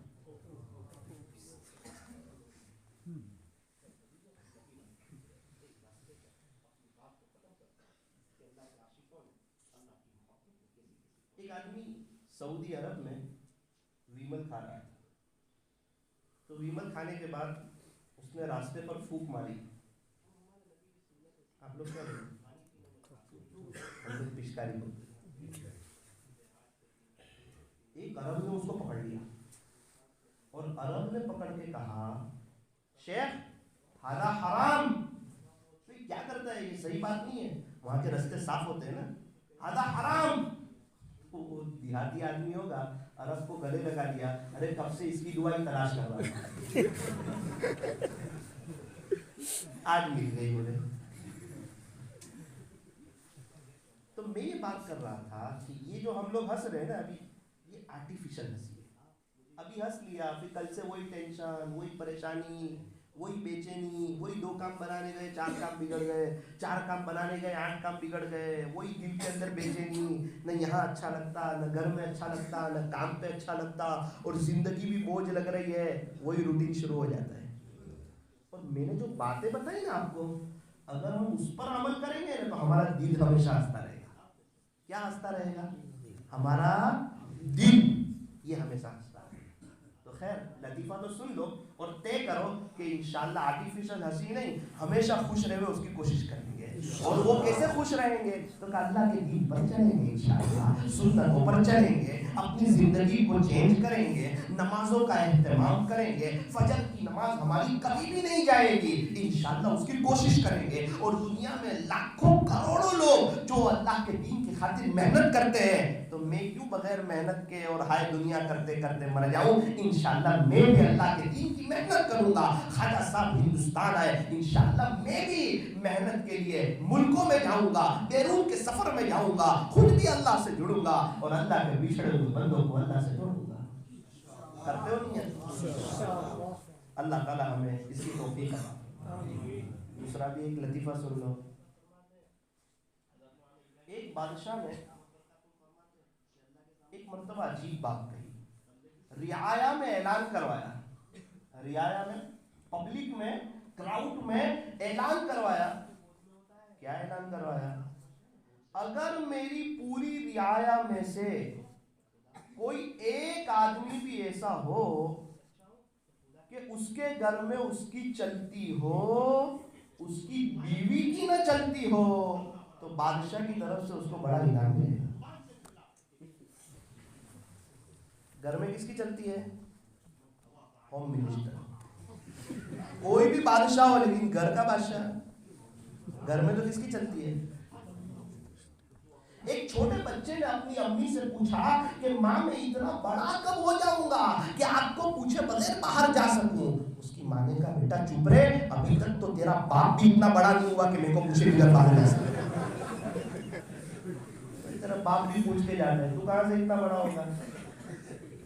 ایک آدمی سعودی عرب میں ویمل کھا رہا تھا, تو ویمل کھانے کے بعد اس نے راستے پر پھونک ماری. آپ لوگ کیا بولتے ہیں؟ ہم لوگ پشکاری بولتے ہیں. ایک عرب نے اس کو پکڑ لیا اور عرب نے پکڑ کے کہا شیخ ہذا حرام. تو یہ کیا کرتا ہے, یہ صحیح بات نہیں ہے. وہاں کے رستے صاف ہوتے ہیں نا. ہذا حرام. وہ دیہاتی آدمی ہوگا, عرب کو گلے لگا لیا. ارے کب سے اس کی دعا ہی تلاش کر رہا تھا, آج مل گئی مجھے. تو میں یہ بات کر رہا تھا کہ یہ جو ہم لوگ ہنس رہے ہیں نا ابھی, یہ آرٹیفیشل ہنسی ہے. ابھی ہنس لیا, پھر کل سے وہی ٹینشن, وہی پریشانی, وہی بے چینی, وہی 2 کام بنانے گئے 4 کام بگڑ گئے, 4 کام بنانے گئے 8 کام بگڑ گئے, وہی دل کے اندر بے چینی, نہ یہاں اچھا لگتا, نہ گھر میں اچھا لگتا, نہ کام پہ اچھا لگتا, اور زندگی بھی بوجھ لگ رہی ہے. وہی روٹین شروع ہو جاتا ہے. اور میں نے جو باتیں بتائی نا آپ کو, اگر ہم اس پر عمل کریں گے تو ہمارا دل ہمیشہ ہنستا رہے گا. کیا ہنستا رہے گا؟ ہمارا دل, یہ ہمیشہ ہنستا رہے گا. تو خیر لطیفہ تو سن لو اور طے کرو کہ انشاءاللہ آرٹیفیشل ہنسی نہیں, ہمیشہ خوش رہے ہوئے اس کی کوشش کریں گے. اور وہ کیسے خوش رہیں گے؟ تو کہ اللہ کے دین پر چلیں گے انشاءاللہ, سنتوں پر چلیں گے, اپنی زندگی کو چینج کریں گے, نمازوں کا اہتمام کریں گے. فجر کی نماز ہماری کبھی بھی نہیں جائے گی, انشاءاللہ اس کی کوشش کریں گے. اور دنیا میں لاکھوں کروڑوں لوگ جو اللہ کے دین کی خاطر محنت کرتے ہیں, تو میں کیوں بغیر محنت کے اور ہائے دنیا کرتے کرتے مر جاؤں؟ انشاءاللہ میں بھی اللہ کے دین کی محنت کروں گا. خواجہ صاحب ہندوستان آئے, انشاءاللہ میں بھی محنت کے لیے ملکوں میں جاؤں گا, بیرون کے سفر میں جاؤں گا, خود بھی اللہ سے جڑوں گا, اور اللہ کے بچھڑے ہوئے بندوں کو اللہ سے جوڑوں گا. کرتے ہو نہیں ہے؟ اللہ اللہ تعالیٰ ہمیں اس کی توفیق عطا۔ دوسرا بھی ایک لطیفہ سن لو۔ ایک بادشاہ نے ایک مرتبہ عجیب بات کہی، رعایا میں اعلان کروایا، رعایا میں پبلک میں کراؤڈ میں اعلان کروایا۔ کیا اعلان کروایا؟ اگر میری پوری رعایا میں سے کوئی ایک آدمی بھی ایسا ہو کہ اس کے گھر میں اس کی چلتی ہو، اس کی بیوی کی نہ چلتی ہو، تو بادشاہ کی طرف سے اس کو بڑا انعام ملے گا۔ گھر میں کس کی چلتی ہے؟ Home minister. کوئی بھی بادشاہ ہو لیکن گھر کا بادشاہ، گھر میں تو کس کی چلتی ہے؟ ایک چھوٹے بچے نے اپنی امی سے پوچھا کہ ماں میں اتنا بڑا کب ہو جاؤں گا کہ آپ کو پوچھے بغیر باہر جا سکوں؟ اس کی ماں نے کہا بیٹا چپ رہے، ابھی تک تو تیرا باپ بھی اتنا بڑا نہیں ہوا کہ میرے کو پوچھے بغیر باہر جا سکے۔ تیرا باپ بھی پوچھ کے جاتا ہے، تو کہاں سے اتنا بڑا ہوگا؟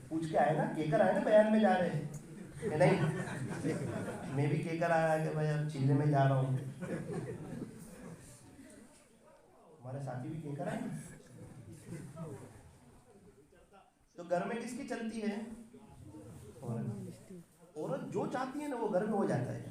پوچھ کے آئے نا، کہہ کر آئے نا بیان میں جا رہے ہیں کہ نہیں؟ میں بھی کہہ کر آیا کہ بھائی اب چیلے میں جا رہا ہوں، ہمارے ساتھی بھی کہہ کر آئے۔ تو گھر میں کس کی چلتی ہے؟ عورت جو چاہتی ہے نا وہ گھر میں ہو جاتا ہے۔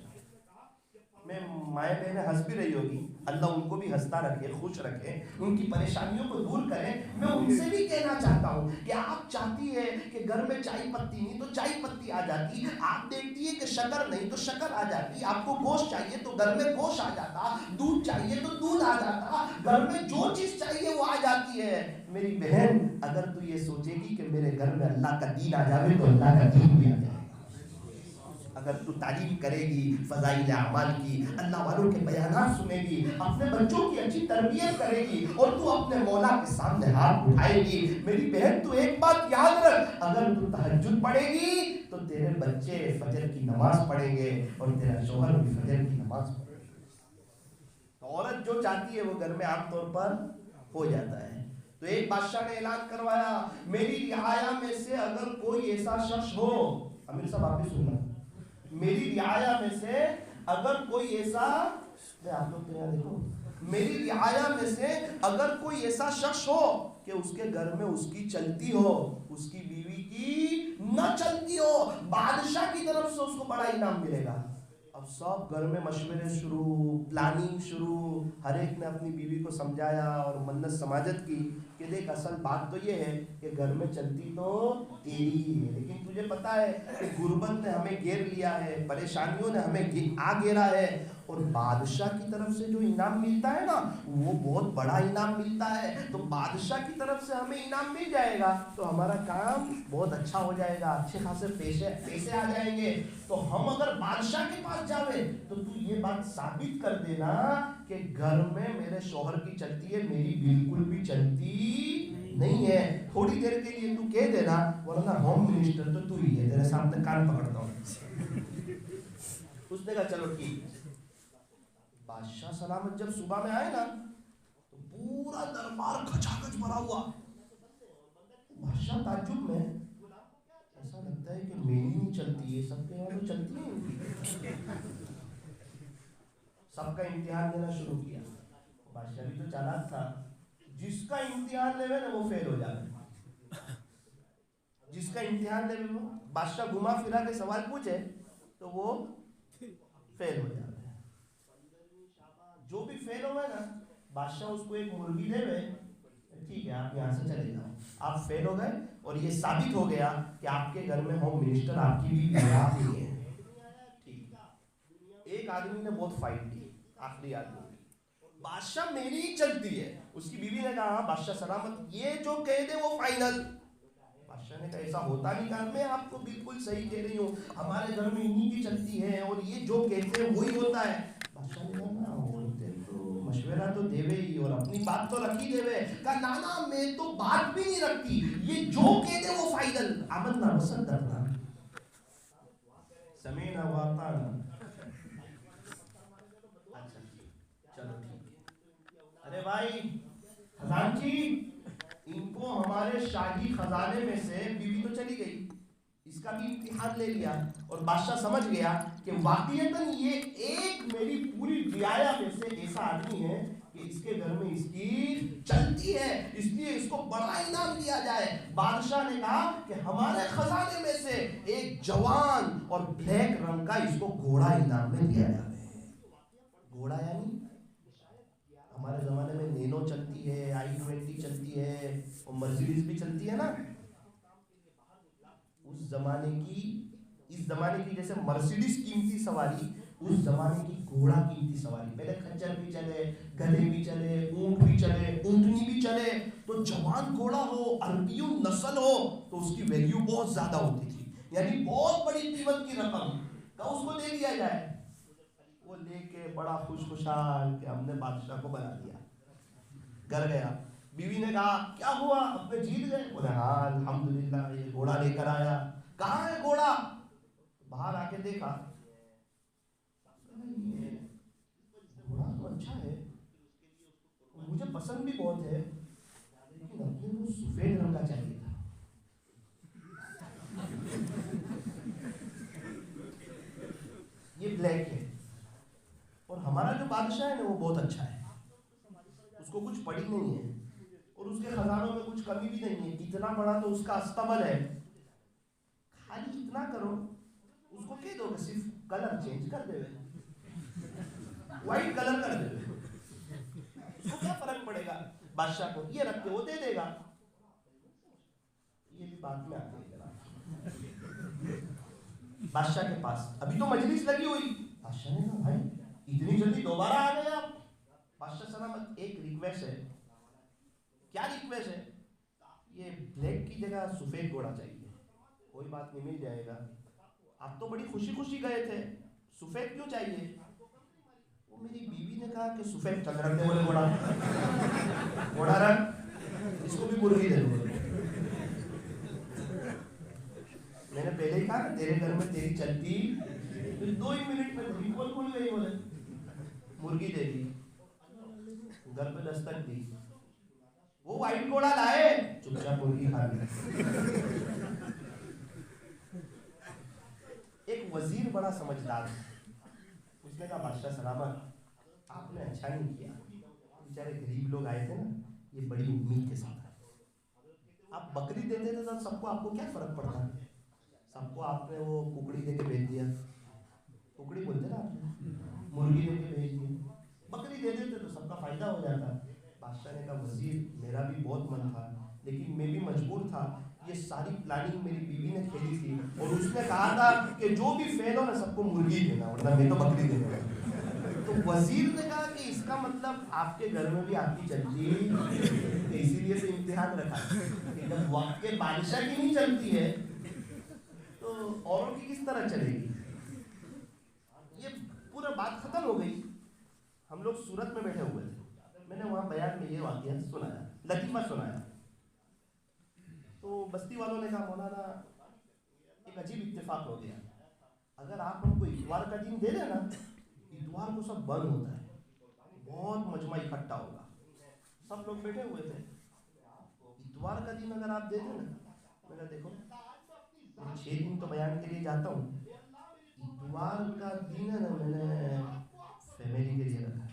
میں مائیں بہنیں ہنس بھی رہی ہوگی، اللہ ان کو بھی ہنستا رکھے، خوش رکھے، ان کی پریشانیوں کو دور کرے۔ میں ان سے بھی کہنا چاہتا ہوں کہ آپ چاہتی ہے کہ گھر میں چائے پتی نہیں تو چائے پتی آ جاتی، آپ دیکھتی ہے کہ شکر نہیں تو شکر آ جاتی، آپ کو گوشت چاہیے تو گھر میں گوشت آ جاتا، دودھ چاہیے تو دودھ آ جاتا، گھر میں جو چیز چاہیے وہ آ جاتی ہے۔ میری بہن اگر تو یہ سوچے گی کہ میرے گھر میں اللہ کا دین آ جاوے تو اللہ کا دین بھی آ جائے۔ اگر تو تعلیم کرے گی فضائل اعمال کی، اللہ والوں کے بیانات سنے گی، اپنے بچوں کی اچھی تربیت کرے گی اور تو اپنے مولا کے سامنے ہاتھ اٹھائے گی، میری بہن تو ایک بات یاد رکھ، اگر تو تہجد پڑھے گی تو تیرے بچے فجر کی نماز پڑھیں گے اور تیرا شوہر بھی فجر کی نماز پڑھے گا۔ تو عورت جو چاہتی ہے وہ گھر میں عام طور پر ہو جاتا ہے۔ تو ایک بادشاہ نے اعلان کروایا، میری رعایا میں سے اگر کوئی ایسا شخص ہو، امیر صاحب آپ بھی سننا، میری رعایا میں سے اگر کوئی ایسا، آپ لوگ تو یہاں دیکھو، میری رعایا میں سے اگر کوئی ایسا شخص ہو کہ اس کے گھر میں اس کی چلتی ہو، اس کی بیوی کی نہ چلتی ہو، بادشاہ کی طرف سے اس کو بڑا انعام ملے گا۔ اب سب گھر میں مشورے شروع، پلاننگ شروع، ہر ایک نے اپنی بیوی کو سمجھایا اور منت سماجت کی کہ دیکھ اصل بات تو یہ ہے کہ گھر میں چلتی تو تیری ہی ہے، لیکن تجھے پتا ہے کہ غربت نے ہمیں گھیر لیا ہے، پریشانیوں نے ہمیں آ گھیرا ہے، اور بادشاہ کی طرف سے جو انعام ملتا ہے نا وہ بہت بڑا انعام ملتا ہے، تو بادشاہ کی طرف سے ہمیں انعام مل جائے گا تو ہمارا کام بہت اچھا ہو جائے گا، اچھے خاصے پیسے آ جائیں گے، تو ہم اگر بادشاہ کے پاس جاوے تو یہ بات ثابت کر دینا کہ گھر میں میرے شوہر کی چلتی ہے، میری بالکل بھی چلتی نہیں ہے، تھوڑی دیر کے لیے تو کہہ دینا، ورنہ ہوم منسٹر تو ہی ہے، تیرے سامنے کان پکڑتا ہوں۔ اس نے کہا چلو ٹھیک۔ بادشاہ سلامت جب صبح میں آئے نا تو پورا دربار کھچا کھچ بھرا ہوا، بادشاہ تعجب میں، ایسا لگتا ہے کہ میری نہیں چلتی ہے، سب کے یہاں تو چلتی ہے، سب کا امتحان لینا شروع کیا۔ بادشاہ بھی تو چالاک تھا، جس کا امتحان لے نا وہ فیل ہو جاتا، جس کا امتحان لے وہ بادشاہ گھما پھرا کے سوال پوچھے تو وہ فیل ہو جاتا ہے۔ جو بھی فیل ہوئے نا بادشاہ اس کو ایک مرغی دے گئے، ٹھیک ہے آپ یہاں سے چلے جاؤ، آپ فیل ہو گئے اور یہ ثابت ہو گیا کہ آپ کے گھر میں ہوم منسٹر آپ کی بھی آپ ہی ہے۔ ٹھیک، ایک آدمی نے بہت فائٹ کی، آخری آدمی، بادشاہ میری ہی چلتی ہے، اس کی بیوی نے کہا ہاں بادشاہ سلامت یہ جو کہہ دے وہ فائنل۔ بادشاہ نے کہا ایسا ہوتا نہیں، کہا میں آپ کو بالکل صحیح کہہ رہی ہوں، ہمارے گھر میں انہی کی چلتی ہے اور یہ جو کہتے ہیں وہی ہوتا ہے۔ بادشاہ نے کہا تو مشورہ تو دے ہی اور اپنی بات تو رکھی دے، کہا نانا میں تو بات بھی نہیں رکھتی، یہ جو کہہ دے وہ فائنل، آمنا وصدقنا، سمینا واطعنا۔ اچھا چلو ٹھیک ہے، ارے بھائی خزانچی ان کو ہمارے شاہی خزانے میں سے بیوی تو چلی گئی، اس اس کا بھی امتحان لے لیا اور بادشاہ سمجھ گیا کہ واقعتاً یہ ایک میری پوری رعایا میں سے ایسا آدمی ہے کہ اس کے گھر میں اس کی چلتی ہے، اس لیے اس کو بڑا انعام دیا جائے۔ بادشاہ نے کہا کہ ہمارے خزانے میں سے ایک جوان اور بلیک رنگ کا اس کو گھوڑا انعام میں دیا جائے۔ گھوڑا یعنی ہمارے زمانے میں نینو چلتی ہے، i20 چلتی ہے اور مرسیڈیز بھی چلتی ہے نا، اس زمانے کی جیسے مرسیڈیز قیمتی سواری، اس زمانے کی گھوڑا قیمتی سواری۔ پہلے خچر بھی چلے، گدھے بھی چلے، اونٹ بھی چلے، اونٹنی بھی چلے، تو جوان گھوڑا ہو، عربیوں نسل ہو تو اس کی ویلیو بہت زیادہ ہوتی تھی، یعنی بہت بڑی قیمت کی رقم کا اس کو دے دیا جائے۔ وہ لے کے بڑا خوشحال کہ ہم نے بادشاہ کو بنا دیا۔ گھر گیا، بیوی نے کہا کیا ہوا، اپنے جیت گئے؟ بولے ہاں الحمدللہ، یہ گھوڑا لے کر آیا۔ کہاں ہے گھوڑا؟ باہر آ کے دیکھا، گھوڑا تو اچھا ہے، مجھے پسند بھی بہت ہے، لیکن اپنے کو سفید رنگ کا چاہیے تھا۔ یہ بلیک ہے، اور ہمارا جو بادشاہ ہے نا وہ بہت اچھا ہے، اس کو کچھ پڑی نہیں ہے اور اس کے خزانوں میں کچھ کمی بھی نہیں ہے، اتنا بڑا تو اس کا استبل ہے۔ خالی اتنا کرو، اس کو کہہ دو کہ صرف کلر چینج کر دے، وائٹ کلر کر دے، اس کو کیا فرق پڑے گا؟ بادشاہ کو یہ رکھ کے وہ دے دے گا۔ یہ بھی بات میں آتی ہے بادشاہ کے پاس، ابھی تو مجلس لگی ہوئی، بادشاہ نے کہا بھائی اتنی جلدی دوبارہ آ گئے آپ؟ بادشاہ سلامت، ایک ریکویسٹ ہے۔ کیا ریکویسٹ ہے؟ یہ بلیک کی جگہ سفید گھوڑا چاہیے۔ کوئی بات نہیں، مل جائے گا، آپ تو بڑی خوشی خوشی گئے تھے، سفید کیوں چاہیے؟ وہ میری بیوی نے کہا کہ سفید چل رکھ دے، بولے گھوڑا رکھ، اس کو بھی مرغی دے دو۔ میں نے پہلے ہی کہا تیرے گھر میں تیری چلتی، 2 ہی منٹ میں بالکل کھل گئی، بولے مرغی دے دی، گھر پہ دستک دی، وہ وائٹ گھوڑا لائے، چپ چاپ مرغی کھا لی۔ ایک وزیر بڑا سمجھدار، اس نے کہا بادشاہ سلامت، آپ نے اچھا نہیں کیا، بیچارے غریب لوگ آئے تھے نا، یہ بڑی امید کے ساتھ آئے، آپ بکری دیتے تھے تو سب کو، آپ کو کیا فرق پڑتا ہے؟ سب کو آپ نے وہ ککڑی دے کے بھیج دیا، ککڑی بولتے نا آپ نے، مرغی دے کے بھیج دی، بکری دے دیتے تو سب کا فائدہ ہو جاتا۔ بادشاہ نے کہا وزیر میرا بھی بہت من تھا، لیکن میں بھی مجبور تھا، یہ ساری پلاننگ میری بیوی نے کھیلی تھی، اور اس نے کہا تھا کہ جو بھی فیل ہو نا سب کو مرغی دینا، ورنہ میں تو بکری دینے گا۔ تو وزیر نے کہا کہ اس کا مطلب آپ کے گھر میں بھی آپ کی چلتی ہے، اسی لیے سے امتحان رکھا کہ جب وقت کے بادشاہ کی نہیں چلتی ہے تو اوروں کی کس طرح چلے گی؟ یہ پورا بات ختم ہو گئی، ہم لوگ سورت میں بیٹھے ہوئے تھے، میں نے وہاں بیان میں یہ واقعہ سنایا، لطیفہ سنایا، تو بستی والوں نے کہا مولانا ایک عجیب اتفاق ہو گیا، اگر آپ ہم کو اتوار کا دن دے دیں نا، اتوار کو سب بند ہوتا ہے، بہت مجمع اکٹھا ہوگا، سب لوگ بیٹھے ہوئے تھے، اتوار کا دن اگر آپ دے دیں نا، میں نے دیکھو 6 دن تو بیان کے لیے جاتا ہوں، اتوار کا دن ہے نا میں نے فیملی کے لیے رکھا ہے۔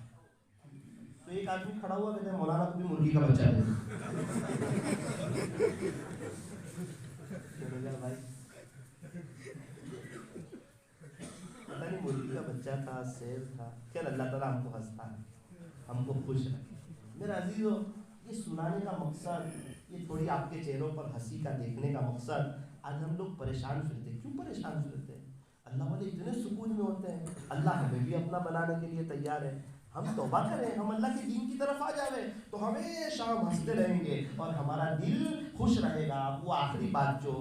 تو ایک آدمی کھڑا ہوا، کہتے ہیں مولانا کو بھی مرغی کا بچہ دے۔ بھائی پتہ نہیں مرغی کا بچہ تھا، سیب تھا، چل اللہ تعالیٰ ہم کو ہنستا ہے، ہم کو خوش رکھے۔ میرا عزیزو، یہ سنانے کا مقصد، یہ تھوڑی آپ کے چہروں پر ہنسی کا دیکھنے کا مقصد، آج ہم لوگ پریشان پھرتے، کیوں پریشان پھرتے ہیں؟ اللہ والے اتنے سکون میں ہوتے ہیں، اللہ ہمیں بھی اپنا بنانے کے لیے تیار ہے، ہم توبہ کریں، ہم اللہ کے دین کی طرف آ جائیں تو ہمیشہ ہم ہنستے رہیں گے اور ہمارا دل خوش رہے گا۔ وہ آخری بات جو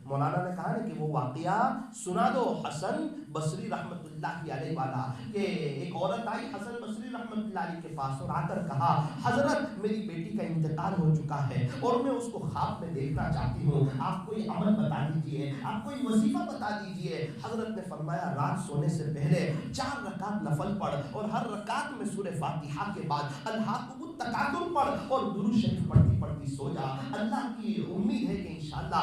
مولانا نے کہا نا کہ وہ واقعہ سنا دو حسن بصری رحمت اللہ علیہ والا، کہ ایک عورت آئی حسن بصری رحمت اللہ علیہ کے پاس اور آ کر کہا حضرت میری بیٹی کا انتقال ہو چکا ہے اور میں اس کو خواب میں دیکھنا چاہتی ہوں، آپ کوئی عمل بتا دیجئے، آپ کوئی وظیفہ بتا دیجئے۔ حضرت نے فرمایا رات سونے سے پہلے 4 رکعت نفل پڑھ اور ہر رکعت میں سورہ فاتحہ کے بعد الحاقم التکاثر پڑھ اور درود شریف پڑھتی پڑھتی سو جا، اللہ کی امید ہے کہ انشاءاللہ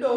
2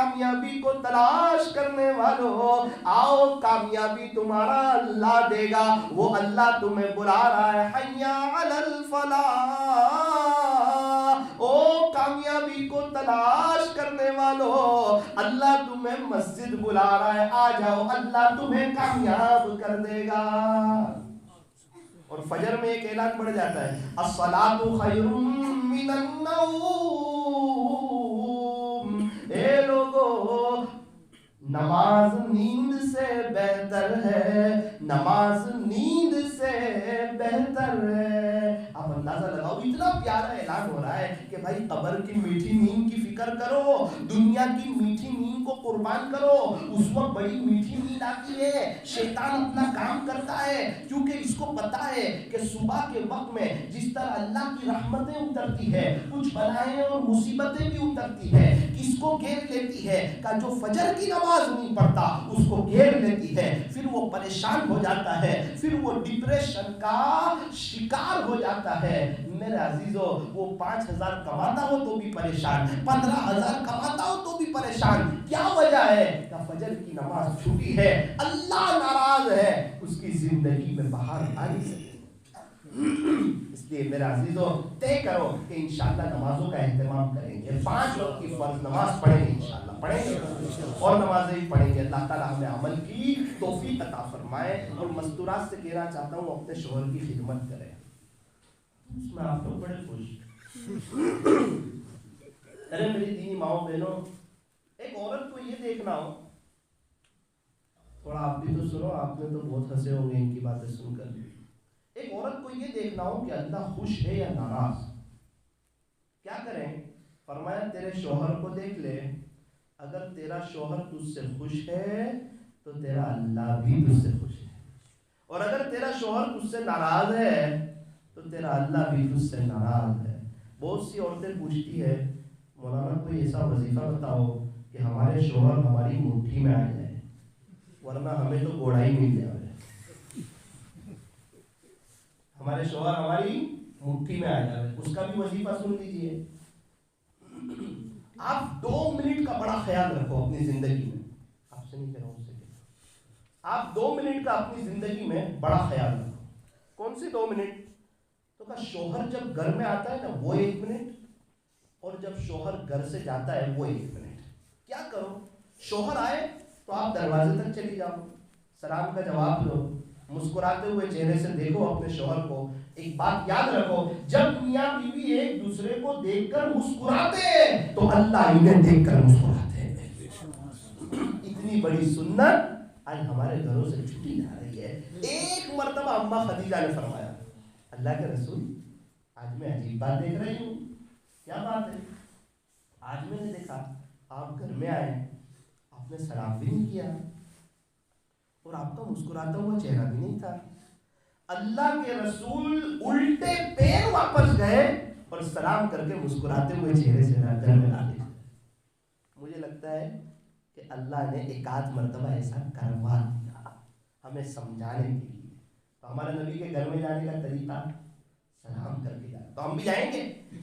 کامیابی کو تلاش کرنے والوں آؤ، کامیابی تمہارا اللہ دے گا. وہ اللہ تمہیں بلا رہا ہے، حی علی الفلاح. او کامیابی کو تلاش کرنے والوں، اللہ تمہیں مسجد بلا رہا ہے، آ جاؤ، اللہ تمہیں کامیاب کر دے گا. اور فجر میں ایک اعلان پڑ جاتا ہے، الصلاۃ خیر من النوم. اے لوگو، نماز نیند سے بہتر ہے، نماز نیند سے بہتر ہے. اب اندازہ لگاؤ، اتنا پیارا اعلان ہو رہا ہے کہ بھائی قبر کی میٹھی نیند کی فکر کرو، دنیا کی میٹھی نیند کو قربان کرو. اس وقت بڑی میٹھی نیند آتی ہے، شیطان اپنا کام کرتا ہے، کیونکہ اس کو پتا ہے کہ صبح کے وقت میں جس طرح اللہ کی رحمتیں اترتی ہے، کچھ بلائیں اور مصیبتیں بھی اترتی ہے، کس کو گھیر لیتی ہے کہ جو فجر کی نماز نہیں پڑھتا اس کو گھیر لیتی ہے. پھر وہ پریشان ہو جاتا ہے، پھر وہ ڈپریشن کا شکار ہو جاتا ہے. میرے عزیزو، وہ 5,000 کماتا ہو تو بھی پریشان، 15,000 کماتا ہو تو بھی پریشان. کیا وجہ ہے؟ کہ فجر کی نماز چھوٹی ہے، اللہ ناراض ہے، اس کی زندگی میں بہار آ نہیں سکتی. اس لیے میرے عزیزو، طے کرو کہ انشاءاللہ نمازوں کا اہتمام کریں گے، 5 وقت کی فرض نماز پڑھیں گے، انشاءاللہ پڑھیں گے اور نمازیں بھی پڑھیں گے. اللہ تعالیٰ ہمیں عمل کی توفیق عطا فرمائے. اور مستورات سے کہنا چاہتا ہوں اپنے شوہر کی خدمت کریں. اس میں آپ لوگ بڑے خوش. ارے میری دینی ماؤں بہنوں، ایک عورت کو یہ دیکھنا ہو، تھوڑا آپ بھی تو سنو، آپ نے تو بہت ہنسے ہوں گے ان کی باتیں سن کر. ایک عورت کو یہ دیکھنا ہو کہ اللہ خوش ہے یا ناراض. کیا کریں؟ فرمایا تیرے شوہر کو دیکھ لے، اگر تیرا شوہر تجھ سے خوش ہے تو تیرا اللہ بھی تجھ سے خوش ہے، اور اگر تیرا شوہر تجھ سے ناراض ہے تو تیرا اللہ بھی تجھ سے ناراض ہے. بہت سی عورتیں پوچھتی ہے، مولانا کوئی ایسا وظیفہ بتاؤ کہ ہمارے شوہر ہماری مٹھی میں آ جائے، ورنہ ہمیں تو گوڑا ہی مل جائے. ہمارے شوہر ہماری مٹھی میں آ جائے، اس کا بھی وظیفہ سن لیجئے. آپ 2 منٹ کا بڑا خیال رکھو اپنی زندگی میں. آپ سے نہیں کہہ رہا ہوں، اس سے کہہ رہا ہوں. آپ 2 منٹ کا اپنی زندگی میں بڑا خیال رکھو. کون سی 2 منٹ؟ تو کہ شوہر جب گھر میں آتا ہے نا وہ 1 منٹ، اور جب شوہر گھر سے جاتا ہے وہ 1 منٹ. کیا کرو؟ شوہر آئے تو آپ دروازے تک چلی جاؤ، سلام کا جواب دو، مسکراتے ہوئے چہرے سے دیکھو اپنے شوہر کو. ایک بات یاد رکھو، جب میاں بیوی ایک دوسرے کو دیکھ کر مسکراتے ہیں تو اللہ انہیں دیکھ کر مسکراتے ہیں. اتنی بڑی سنت آج ہمارے گھروں سے چھوٹی جا رہی ہے. ایک مرتبہ اماں خدیجہ نے فرمایا، اللہ کے رسول آج میں عجیب بات دیکھ رہی ہوں. کیا بات ہے؟ آج میں نے دیکھا آپ گھر میں آئے، آپ نے سلام بھی نہیں کیا اور آپ کا مسکراتا ہوا چہرہ بھی نہیں تھا. اللہ کے رسول الٹے پیر واپس گئے اور سلام کر کے مسکراتے ہوئے چہرے سے گھر میں آ گئے. مجھے لگتا ہے کہ اللہ نے 1 مرتبہ ایسا کروا دیا ہمیں سمجھانے کے لیے. تو ہمارے نبی کے گھر میں جانے کا طریقہ سلام کر کے جانا، تو ہم بھی جائیں گے.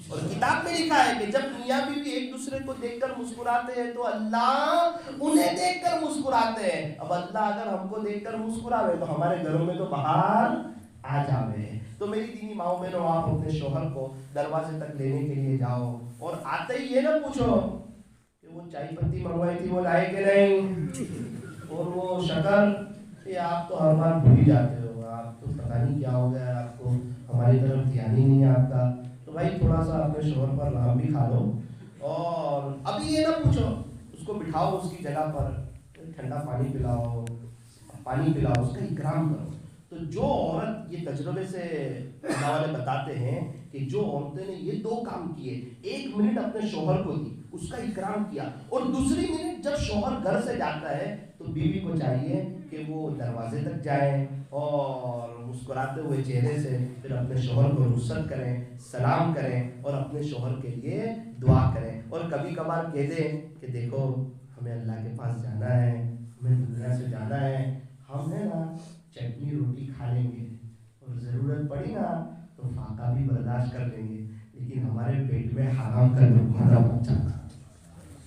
اور کتاب میں لکھا ہے کہ جب میاں بیوی ایک دوسرے کو دیکھ کر مسکراتے ہیں تو اللہ انہیں دیکھ کر مسکراتے ہیں. اب اللہ اگر ہم کو دیکھ کر مسکراوے تو ہمارے گھروں میں تو بہار آ جاوے. تو میری دینی ماؤں بہنوں، آپ اپنے شوہر کو دروازے تک لینے کے لیے جاؤ اور آتے ہی یہ نہ پوچھو کہ وہ چائے پتی منگوائی تھی وہ لائے کہ نہیں، اور وہ شکر. یہ آپ تو ہر بار بھول ہی جاتے ہو، آپ تو پتہ نہیں کیا ہو گیا، آپ کو ہماری طرف دھیان ہی نہیں ہے آپ کا. تو بھائی تھوڑا سا اپنے شوہر پر رحم بھی کھا لو، اور ابھی یہ نہ پوچھو، اس کو بٹھاؤ اس کی جگہ پر، ٹھنڈا پانی پلاؤ، اس کا اکرام کرو. تو جو عورت، یہ تجربے سے اللہ والے بتاتے ہیں کہ جو عورتیں نے یہ 2 کام کیے، 1 منٹ اپنے شوہر کو دی، اس کا اکرام کیا، اور دوسری منٹ جب شوہر گھر سے جاتا ہے تو بیوی کو چاہیے کہ وہ دروازے تک جائیں اور مسکراتے ہوئے چہرے سے پھر اپنے شوہر کو رخصت کریں، سلام کریں اور اپنے شوہر کے لیے دعا کریں. اور کبھی کبھار کہہ دیں کہ دیکھو ہمیں اللہ کے پاس جانا ہے، ہمیں دنیا سے جانا ہے، ہم ہے نا چٹنی روٹی کھا لیں گے اور ضرورت پڑی نا تو فاقہ بھی برداشت کر لیں گے، لیکن ہمارے پیٹ میں حرام کا لقمہ مت جانا.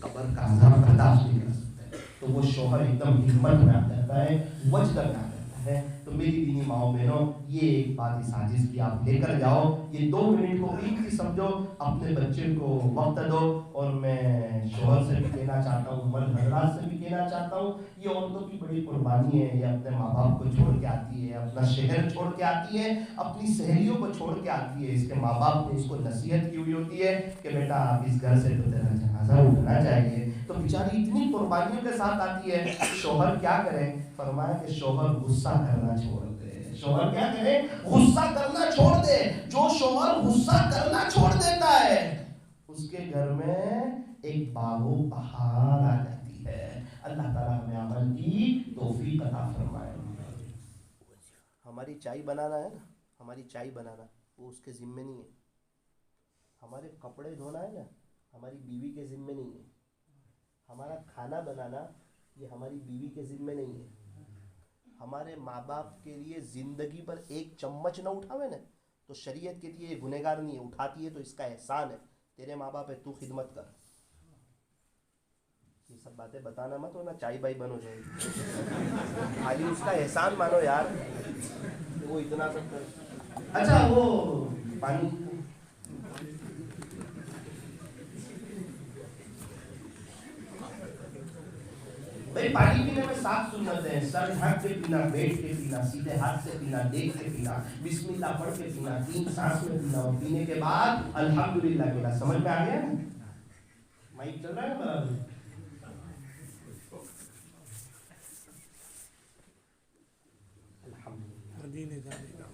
قبر کا عذاب برداشت نہیں کر سکتے. تو وہ شوہر ایک دم ہمت میں آ جاتا ہے, وجد میں آ جاتا ہے. تو میری دینی ماؤں بہنوں, یہ ایک بات سازش کی آپ لے کر جاؤ, یہ 2 منٹ کو قیمتی سمجھو, اپنے بچے کو وقت دو. اور میں شوہر سے بھی کہنا چاہتا ہوں, مرد حضرات سے بھی کہنا چاہتا ہوں, یہ عورتوں کی بڑی قربانی ہے. یہ اپنے ماں باپ کو چھوڑ کے آتی ہے, اپنا شہر چھوڑ کے آتی ہے, اپنی سہیلیوں کو چھوڑ کے آتی ہے. اس کے ماں باپ نے اس کو نصیحت کی ہوئی ہوتی ہے کہ بیٹا آپ اس گھر سے تو تیرا جنازہ اٹھنا چاہیے. تو بیچاری اتنی قربانیوں کے ساتھ آتی ہے. شوہر کیا کرے؟ فرمایا کہ شوہر غصہ کرنا چھوڑ دے. شوہر کیا کرے؟ غصہ کرنا چھوڑ دے. جو شوہر غصہ کرنا چھوڑ دیتا ہے اس کے گھر میں ایک باغ و بہار آ جاتی ہے. اللہ تعالیٰ ہمیں عمل کی توفیق عطا فرمائے. ہماری چائے بنانا ہے نا, ہماری چائے بنانا وہ اس کے ذمے نہیں ہے. ہمارے کپڑے دھونا ہے نا, ہماری بیوی کے ذمے نہیں ہے. ہمارا کھانا بنانا یہ ہماری بیوی کے ذمے نہیں ہے. ہمارے ماں باپ کے لیے زندگی پر ایک چمچ نہ اٹھاوے نا تو شریعت کہتی ہے یہ گنہگار نہیں ہے, اٹھاتی ہے تو اس کا احسان ہے. تیرے ماں باپ ہے, تو خدمت کر. یہ سب باتیں بتانا مت ہونا, چائے بائی بن ہو جائے گی. خالی اس کا احسان مانو یار, وہ اتنا سب کر. اچھا وہ پانی بھائی, پانی پینے میں 7 سنتیں ہیں. سر ڈھک کے پینا, بیٹھ کے پینا, سیدھے ہاتھ سے پینا, دیکھ کے پینا, بسم اللہ پڑھ کے پینا, 3 سانس میں پینا, اور پینے کے بعد الحمدللہ کہنا. سمجھ میں آ گیا نا؟ مائک چل رہا ہے نا برابر؟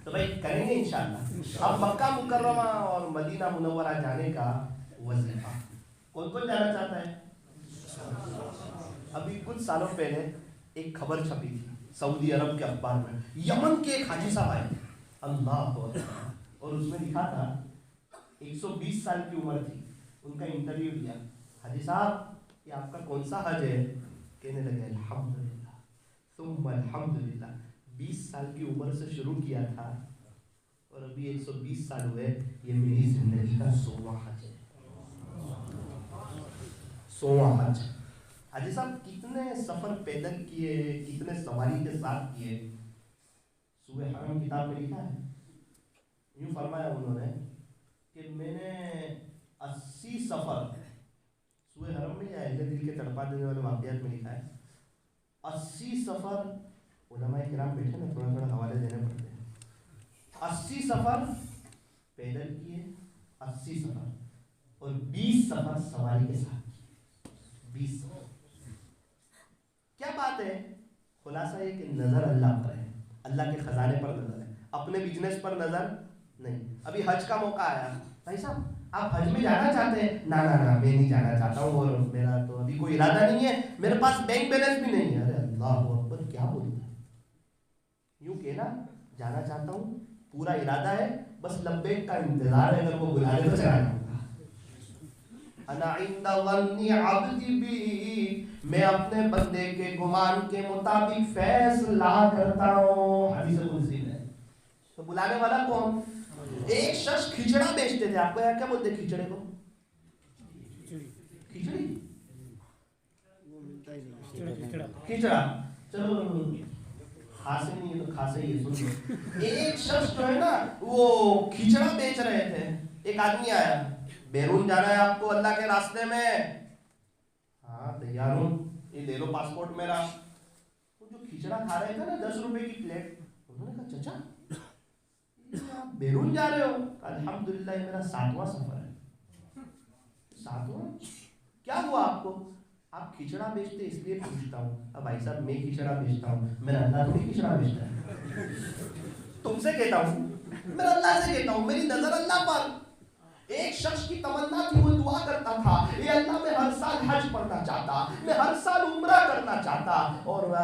تو بھائی کریں گے انشاءاللہ. اب مکہ مکرمہ اور مدینہ منورہ جانے کا وظیفہ کون کون جانا چاہتا ہے؟ ابھی کچھ سالوں پہلے ایک خبر چھپی تھی سعودی عرب کے اخبار میں. یمن کے ایک حاجی صاحب آئے, اللہ اکبر, اور اس میں لکھا تھا 120 سال کی عمر تھی. ان کا انٹرویو لیا, حاجی صاحب یہ آپ کا کون سا حج ہے؟ کہنے لگے الحمدللہ ثم الحمدللہ, 20 سال کی عمر سے شروع کیا تھا اور ابھی 120 سال ہوئے. یہ میری زندگی کا 100واں حج ہے. 100واں حج. حاجی صاحب کتنے سفر پیدل کیے, کتنے سواری کے ساتھ کیے؟ سوئے حرم کتاب میں لکھا ہے, یوں فرمایا انہوں نے کہ میں نے 80 سفر, سوئے حرم میں یا اہل دل کے تڑپا دینے والے واقعات میں لکھا ہے 80 سفر. علماء کرام بیٹھے نا, تھوڑا تھوڑا حوالے دینے پڑتے ہیں. 80 سفر پیدل کیے, 80 سفر, اور 20 سفر سواری کے ساتھ کیے. 20 سفر. کیا بات ہے؟ خلاصہ یہ کہ نظر اللہ پر ہے, اللہ کے خزانے پر نظر ہے, اپنے بزنس پر نظر نہیں. ابھی حج کا موقع آیا, بھائی صاحب آپ حج میں جانا چاہتے ہیں؟ نا میں نہیں جانا چاہتا ہوں, اور میرا تو ابھی کوئی ارادہ نہیں ہے, میرے پاس بینک بیلنس بھی نہیں ہے. ارے اللہ اکبر, کیا بولتا ہے؟ یوں کہنا جانا چاہتا ہوں, پورا ارادہ ہے, بس لبیک کا انتظار ہے, اگر وہ بلا لے تو چلا جاؤں گا. انا عند ظن عبدی بی, میں اپنے بندے کے گمان کے مطابق فیصلہ کرتا ہوں. حدیث قدسی ہے. تو بلانے والا کون؟ ایک شخص کھچڑا بیچتے تھے. آپ کو کیا بولتے ہیں کھچڑے کو؟ کھچڑی, کھچڑا. چلو خاصے نہیں ہے تو خاصے ہی ہے, سن لو. ایک شخص جو ہے نا وہ کھچڑا بیچ رہے تھے. ایک آدمی آیا, بیرون جانا ہے آپ کو اللہ کے راستے میں؟ ہاں تیار ہوں, یہ لے لو پاسپورٹ میرا. وہ جو کھچڑا کھا رہے تھے نا 10 روپے کی پلیٹ, انہوں نے کہا چچا آپ بیرون جا رہے ہو؟ الحمدللہ یہ میرا 7واں سفر ہے. 7واں؟ کیا ہوا آپ کو؟ آپ کھچڑا بیچتے اس لیے پوچھتا ہوں. اب بھائی صاحب میں کھچڑا بیچتا ہوں, میرا اللہ تھوڑی کھچڑا بیچتا ہے. تم سے کہتا ہوں, میرا اللہ سے کہتا ہوں, میری نظر اللہ پر. ایک شخص کی تمنا تھی, وہ دعا کرتا تھا, اے اللہ میں ہر سال حج پڑھنا چاہتا, میں ہر سال عمرہ کرنا چاہتا, اور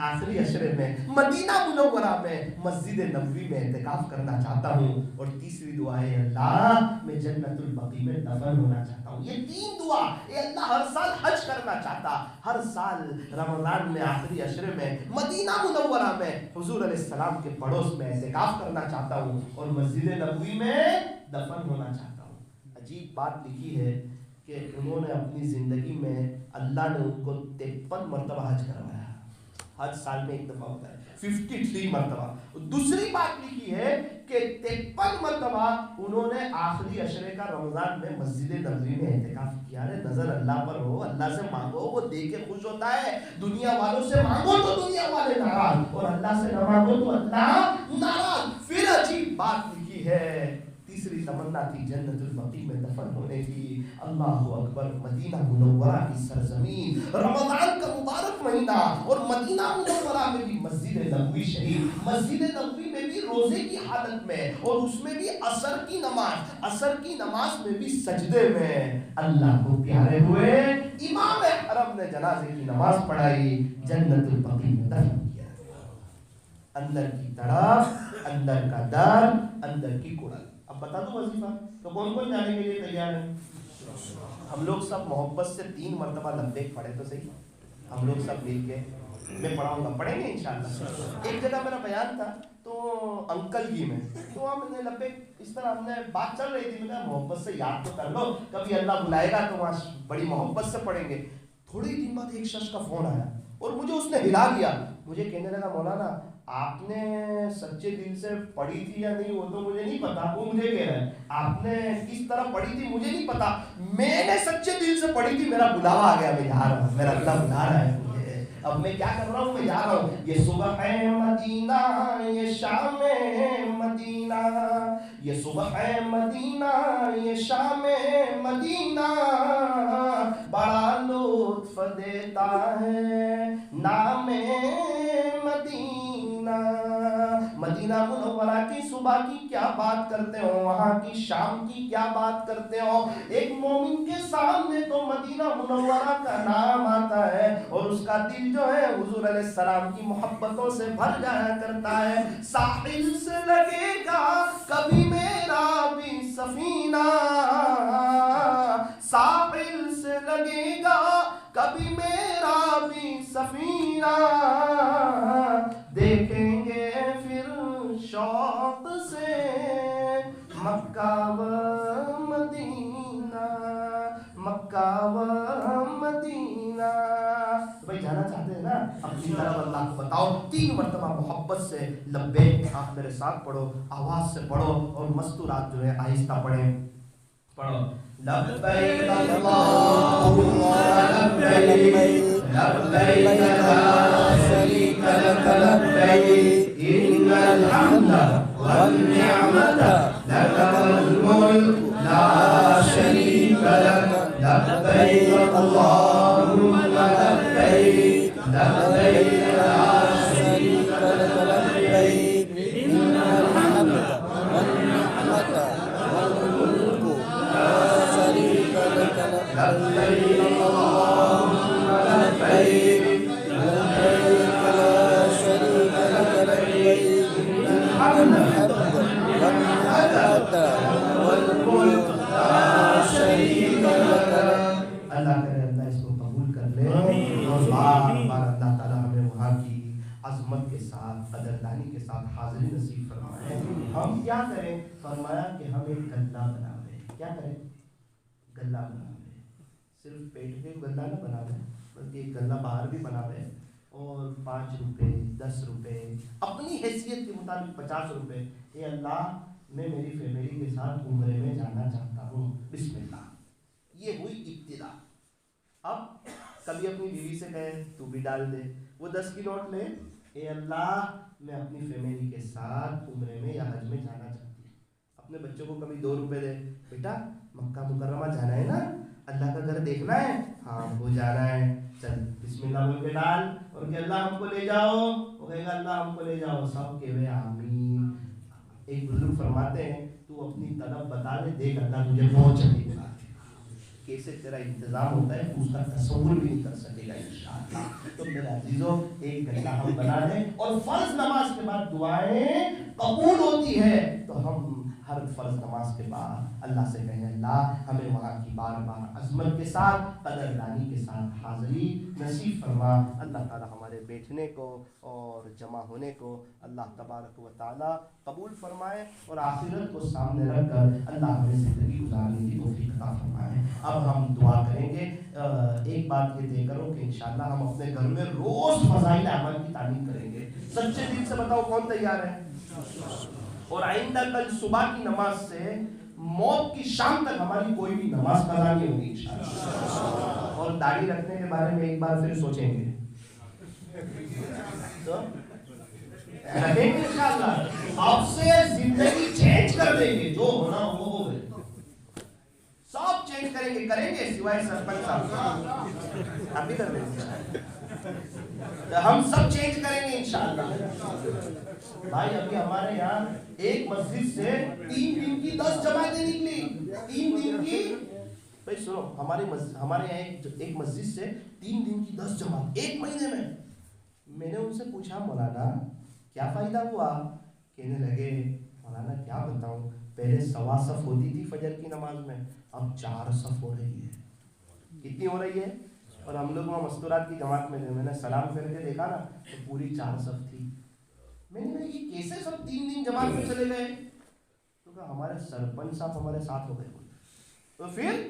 آخری عشرے میں مدینہ منورہ میں مسجد نبوی میں اعتکاف کرنا چاہتا ہوں. اور تیسری دعا ہے اللہ میں جنت البقیع میں دفن ہونا چاہتا ہوں. یہ 3 دعا. اے اللہ ہر سال حج کرنا چاہتا, ہر سال رمضان میں آخری عشرے میں مدینہ منورہ میں حضور علیہ السلام کے پڑوس میں اعتکاف کرنا چاہتا ہوں, اور مسجد نبوی میں دفن ہونا چاہتا ہوں. عجیب بات لکھی ہے کہ انہوں نے اپنی زندگی میں اللہ نے ان کو 53 مرتبہ حج کروایا. حج سال میں ایک دفعہ ہوتا ہے, 53 مرتبہ. دوسری بات لکھی ہے کہ 53 مرتبہ انہوں نے آخری عشرے کا رمضان میں مسجد نبوی میں اعتکاف کیا. نظر اللہ پر ہو, اللہ سے مانگو, وہ دے کے خوش ہوتا ہے. دنیا والوں سے مانگو تو دنیا والے ناراض, اور اللہ سے نہ مانگو تو اللہ ناراض. پھر عجیب بات لکھی ہے, تیسری تمنا تھی جنت البقیع میں دفن ہونے کی. اللہ اکبر, مدینہ منورہ کی سرزمین, رمضان کا مبارک مہینہ, اور مدینہ منورہ میں بھی مسجد نبوی شریف, مسجد نبوی میں بھی روزے کی حالت میں, اور اس میں بھی عصر کی نماز, عصر کی نماز میں بھی سجدے میں اللہ کو پیارے ہوئے. امام حرم نے جنازے کی نماز پڑھائی, جنت البقیع میں دفن کیا. اندر کی تڑپ, اندر کا درد, اندر کی کڑل. اب بتا دوں وظیفہ تو کون کون جانے کے لیے تیار ہے؟ ہم لوگ سب محبت سے 3 مرتبہ لبیک پڑھے تو صحیح, ہم لوگ سب مل کے, میں پڑھاؤں گا, پڑھیں گے انشاءاللہ. ایک جگہ میرا بیان تھا تو انکل کی میں, تو ہم نے لبیک اس طرح ہم نے بات چل رہی تھی, میں کہا محبت سے یاد تو کر لو, کبھی اللہ بلائے گا تو وہاں بڑی محبت سے پڑھیں گے. تھوڑی دن بعد ایک شخص کا فون آیا اور مجھے اس نے ہلا دیا. مجھے کہنے لگا مولانا آپ نے سچے دل سے پڑھی تھی یا نہیں وہ تو مجھے نہیں پتا. وہ مجھے کہہ رہا ہے آپ نے کس طرح پڑھی تھی مجھے نہیں پتا, میں نے سچے دل سے پڑھی تھی, میرا بلاوا آ گیا, میں جا رہا ہوں, میرا اللہ بلا رہا ہے مجھے, اب میں کیا کر رہا ہوں, میں جا رہا ہوں. یہ صبح ہے مدینہ, یہ شام ہے مدینہ, یہ صبح ہے مدینہ, یہ شام ہے مدینہ, بڑا لطف دیتا ہے نام مدینہ. مدینہ منورہ کی صبح کی کیا بات کرتے ہو, وہاں کی شام کی کیا بات کرتے ہو. ایک مومن کے سامنے تو مدینہ منورہ کا نام آتا ہے, اور اس کا دل جو ہے حضور علیہ السلام کی محبتوں سے بھر جایا کرتا ہے. ساحل سے لگے گا کبھی میرا بھی سفینہ, ساحل سے لگے گا کبھی میرا بھی سفینہ, دیکھیں گے پھر شوق سے مکہ و مدینہ, مکہ و مدینہ. بھائی جانا چاہتے ہیں نا, اپنی طرف اللہ کو بتاؤ, 3 مرتبہ محبت سے لبیک. آپ میرے ساتھ پڑھو, آواز سے پڑھو, اور مستورات جو ہے آہستہ پڑھیں. پڑھو لبیک اللہم لبیک, لبیک لا شریک لک لبیک, ان الحمد والنعمت لک والملک لا شریک لک, لبیک اللہم لبیک, لبیک لا شریک لک لبیک, ان الحمد والنعمت والملک لا شریک لک لبیک اللہم لبیک, لبیک لا شریک لک لبیک, الحمد والنعمت والملک لا شریک لک. اللہ کرے اللہ اس کو قبول کر لے, اور بار بار اللہ تعالیٰ ہمیں وہاں کی عظمت کے ساتھ, قدردانی کے ساتھ حاضری نصیب فرمائے. ہم کیا کریں, فرمایا کہ ہم ایک گلہ بناویں. کیا کریں, گلہ بناویں, صرف پیٹ کے گلہ نہ بناویں بلکہ ایک گلہ باہر بھی بناویں, اور 5 روپے 10 روپے اپنی حیثیت کے مطابق 50 روپے, اے اللہ میں میری فیملی کے ساتھ عمرے میں جانا چاہتا ہوں, بسم اللہ. یہ ہوئی ابتدا. اب کبھی اپنی بیوی سے کہے تو بھی ڈال دے, وہ 10 کی نوٹ لے, اے اللہ میں اپنی فیملی کے ساتھ عمرے میں یا حج میں جانا چاہتی ہوں. اپنے بچوں کو کبھی 2 روپے دے, بیٹا مکہ مکرمہ جانا ہے نا, اللہ کا گھر دیکھنا ہے, ہاں وہ جانا ہے, چل بسم اللہ بول کے ڈال, اور کہ اللہ ہم کو لے جاؤ, وہ کہے گا اللہ ہم کو لے جاؤ, سب کہے آمین. ایک بزرگ فرماتے ہیں تو اپنی طلب بتا دے, دیکھ اللہ تجھے پہنچ سکے گا, کیسے تیرا انتظام ہوتا ہے اس کا تصور بھی نہیں کر سکے گا انشاءاللہ. تو میرے عزیزوں ایک گھنٹہ ہم بنا لیں, اور فرض نماز کے بعد دعائیں قبول ہوتی ہے تو ہم ہر فرض نماز کے بعد اللہ سے کہیں اللہ ہمیں وہاں کی بار بار عظمت کے ساتھ قدردانی کے ساتھ حاضری نصیب فرما. اللہ تعالی ہمارے بیٹھنے کو اور جمع ہونے کو اللہ تبارک و تعالی قبول فرمائے اور آخرت کو سامنے رکھ کر اللہ ہمیں زندگی گزارنے کی توفیق عطا فرمائے. اب ہم دعا کریں گے. ایک بات یہ طے کرو کہ انشاءاللہ ہم اپنے گھر میں روز فضائل اعمال کی تعلیم کریں گے. سچے دل سے بتاؤ کون تیار ہے؟ اور آئندہ کل صبح کی نماز سے موت کی شام تک ہماری کوئی بھی نماز قضا نہیں ہوگی انشاءاللہ. اور داڑھی رکھنے کے بارے میں ایک بار پھر سوچیں گے تو رکھیں گے انشاءاللہ. اب سے زندگی چینج کر دیں گے. جو ہونا وہ ہو گئے. سب چینج کریں گے سوائے سرپنچ صاحب. آپ بھی کر دیں گے. ہم سب چینج کریں گے انشاءاللہ. بھائی ابھی ہمارے یہاں ایک مسجد سے 3 دن کی 10 جماعتیں نکلی. 3 دن کی. بھائی سنو, ہمارے یہاں ایک مسجد سے 3 دن کی 10 جماعت ایک مہینے میں. میں نے ان سے پوچھا مولانا کیا فائدہ ہوا؟ کہنے لگے مولانا کیا بتاؤں, پہلے 1.25 صف ہوتی تھی فجر کی نماز میں, اب 4 صف ہو رہی ہے. کتنی ہو رہی ہے؟ اور ہم لوگ وہاں مستورات کی جماعت میں نے سلام کر کے دیکھا نا تو پوری 4 صف تھی. میں نے کہا یہ کیسے سب 3 دن جماعت میں چلے گئے؟ تو کہا ہمارے سرپنچ صاحب ہمارے ساتھ ہو گئے. تو پھر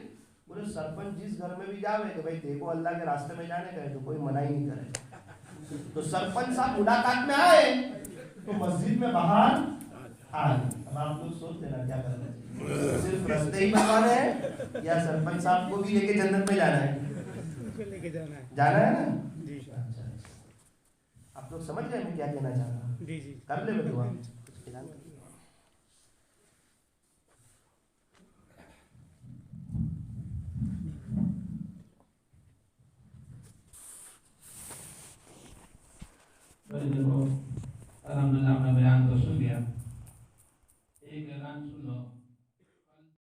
بولے سرپنچ جس گھر میں بھی جاوے کہ بھائی دیکھو اللہ کے راستے میں جانے گئے تو کوئی منع ہی نہیں کرے. تو سرپنچ صاحب ملاقات میں آئے تو مسجد میں باہر آئے. اب آپ لوگ سوچتے نا کیا کرنا ہے, صرف رستے ہی بنوانے ہیں یا سرپنچ صاحب کو بھی لے کے جنت میں جانا ہے؟ جانا ہے نا جی. اچھا آپ لوگ سمجھ گئے میں کیا کہنا چاہ رہا ہوں؟ جی کر لے میں دعا. الحمدللہ ہم نے بیان تو سن لیا. ایک اعلان سن لو.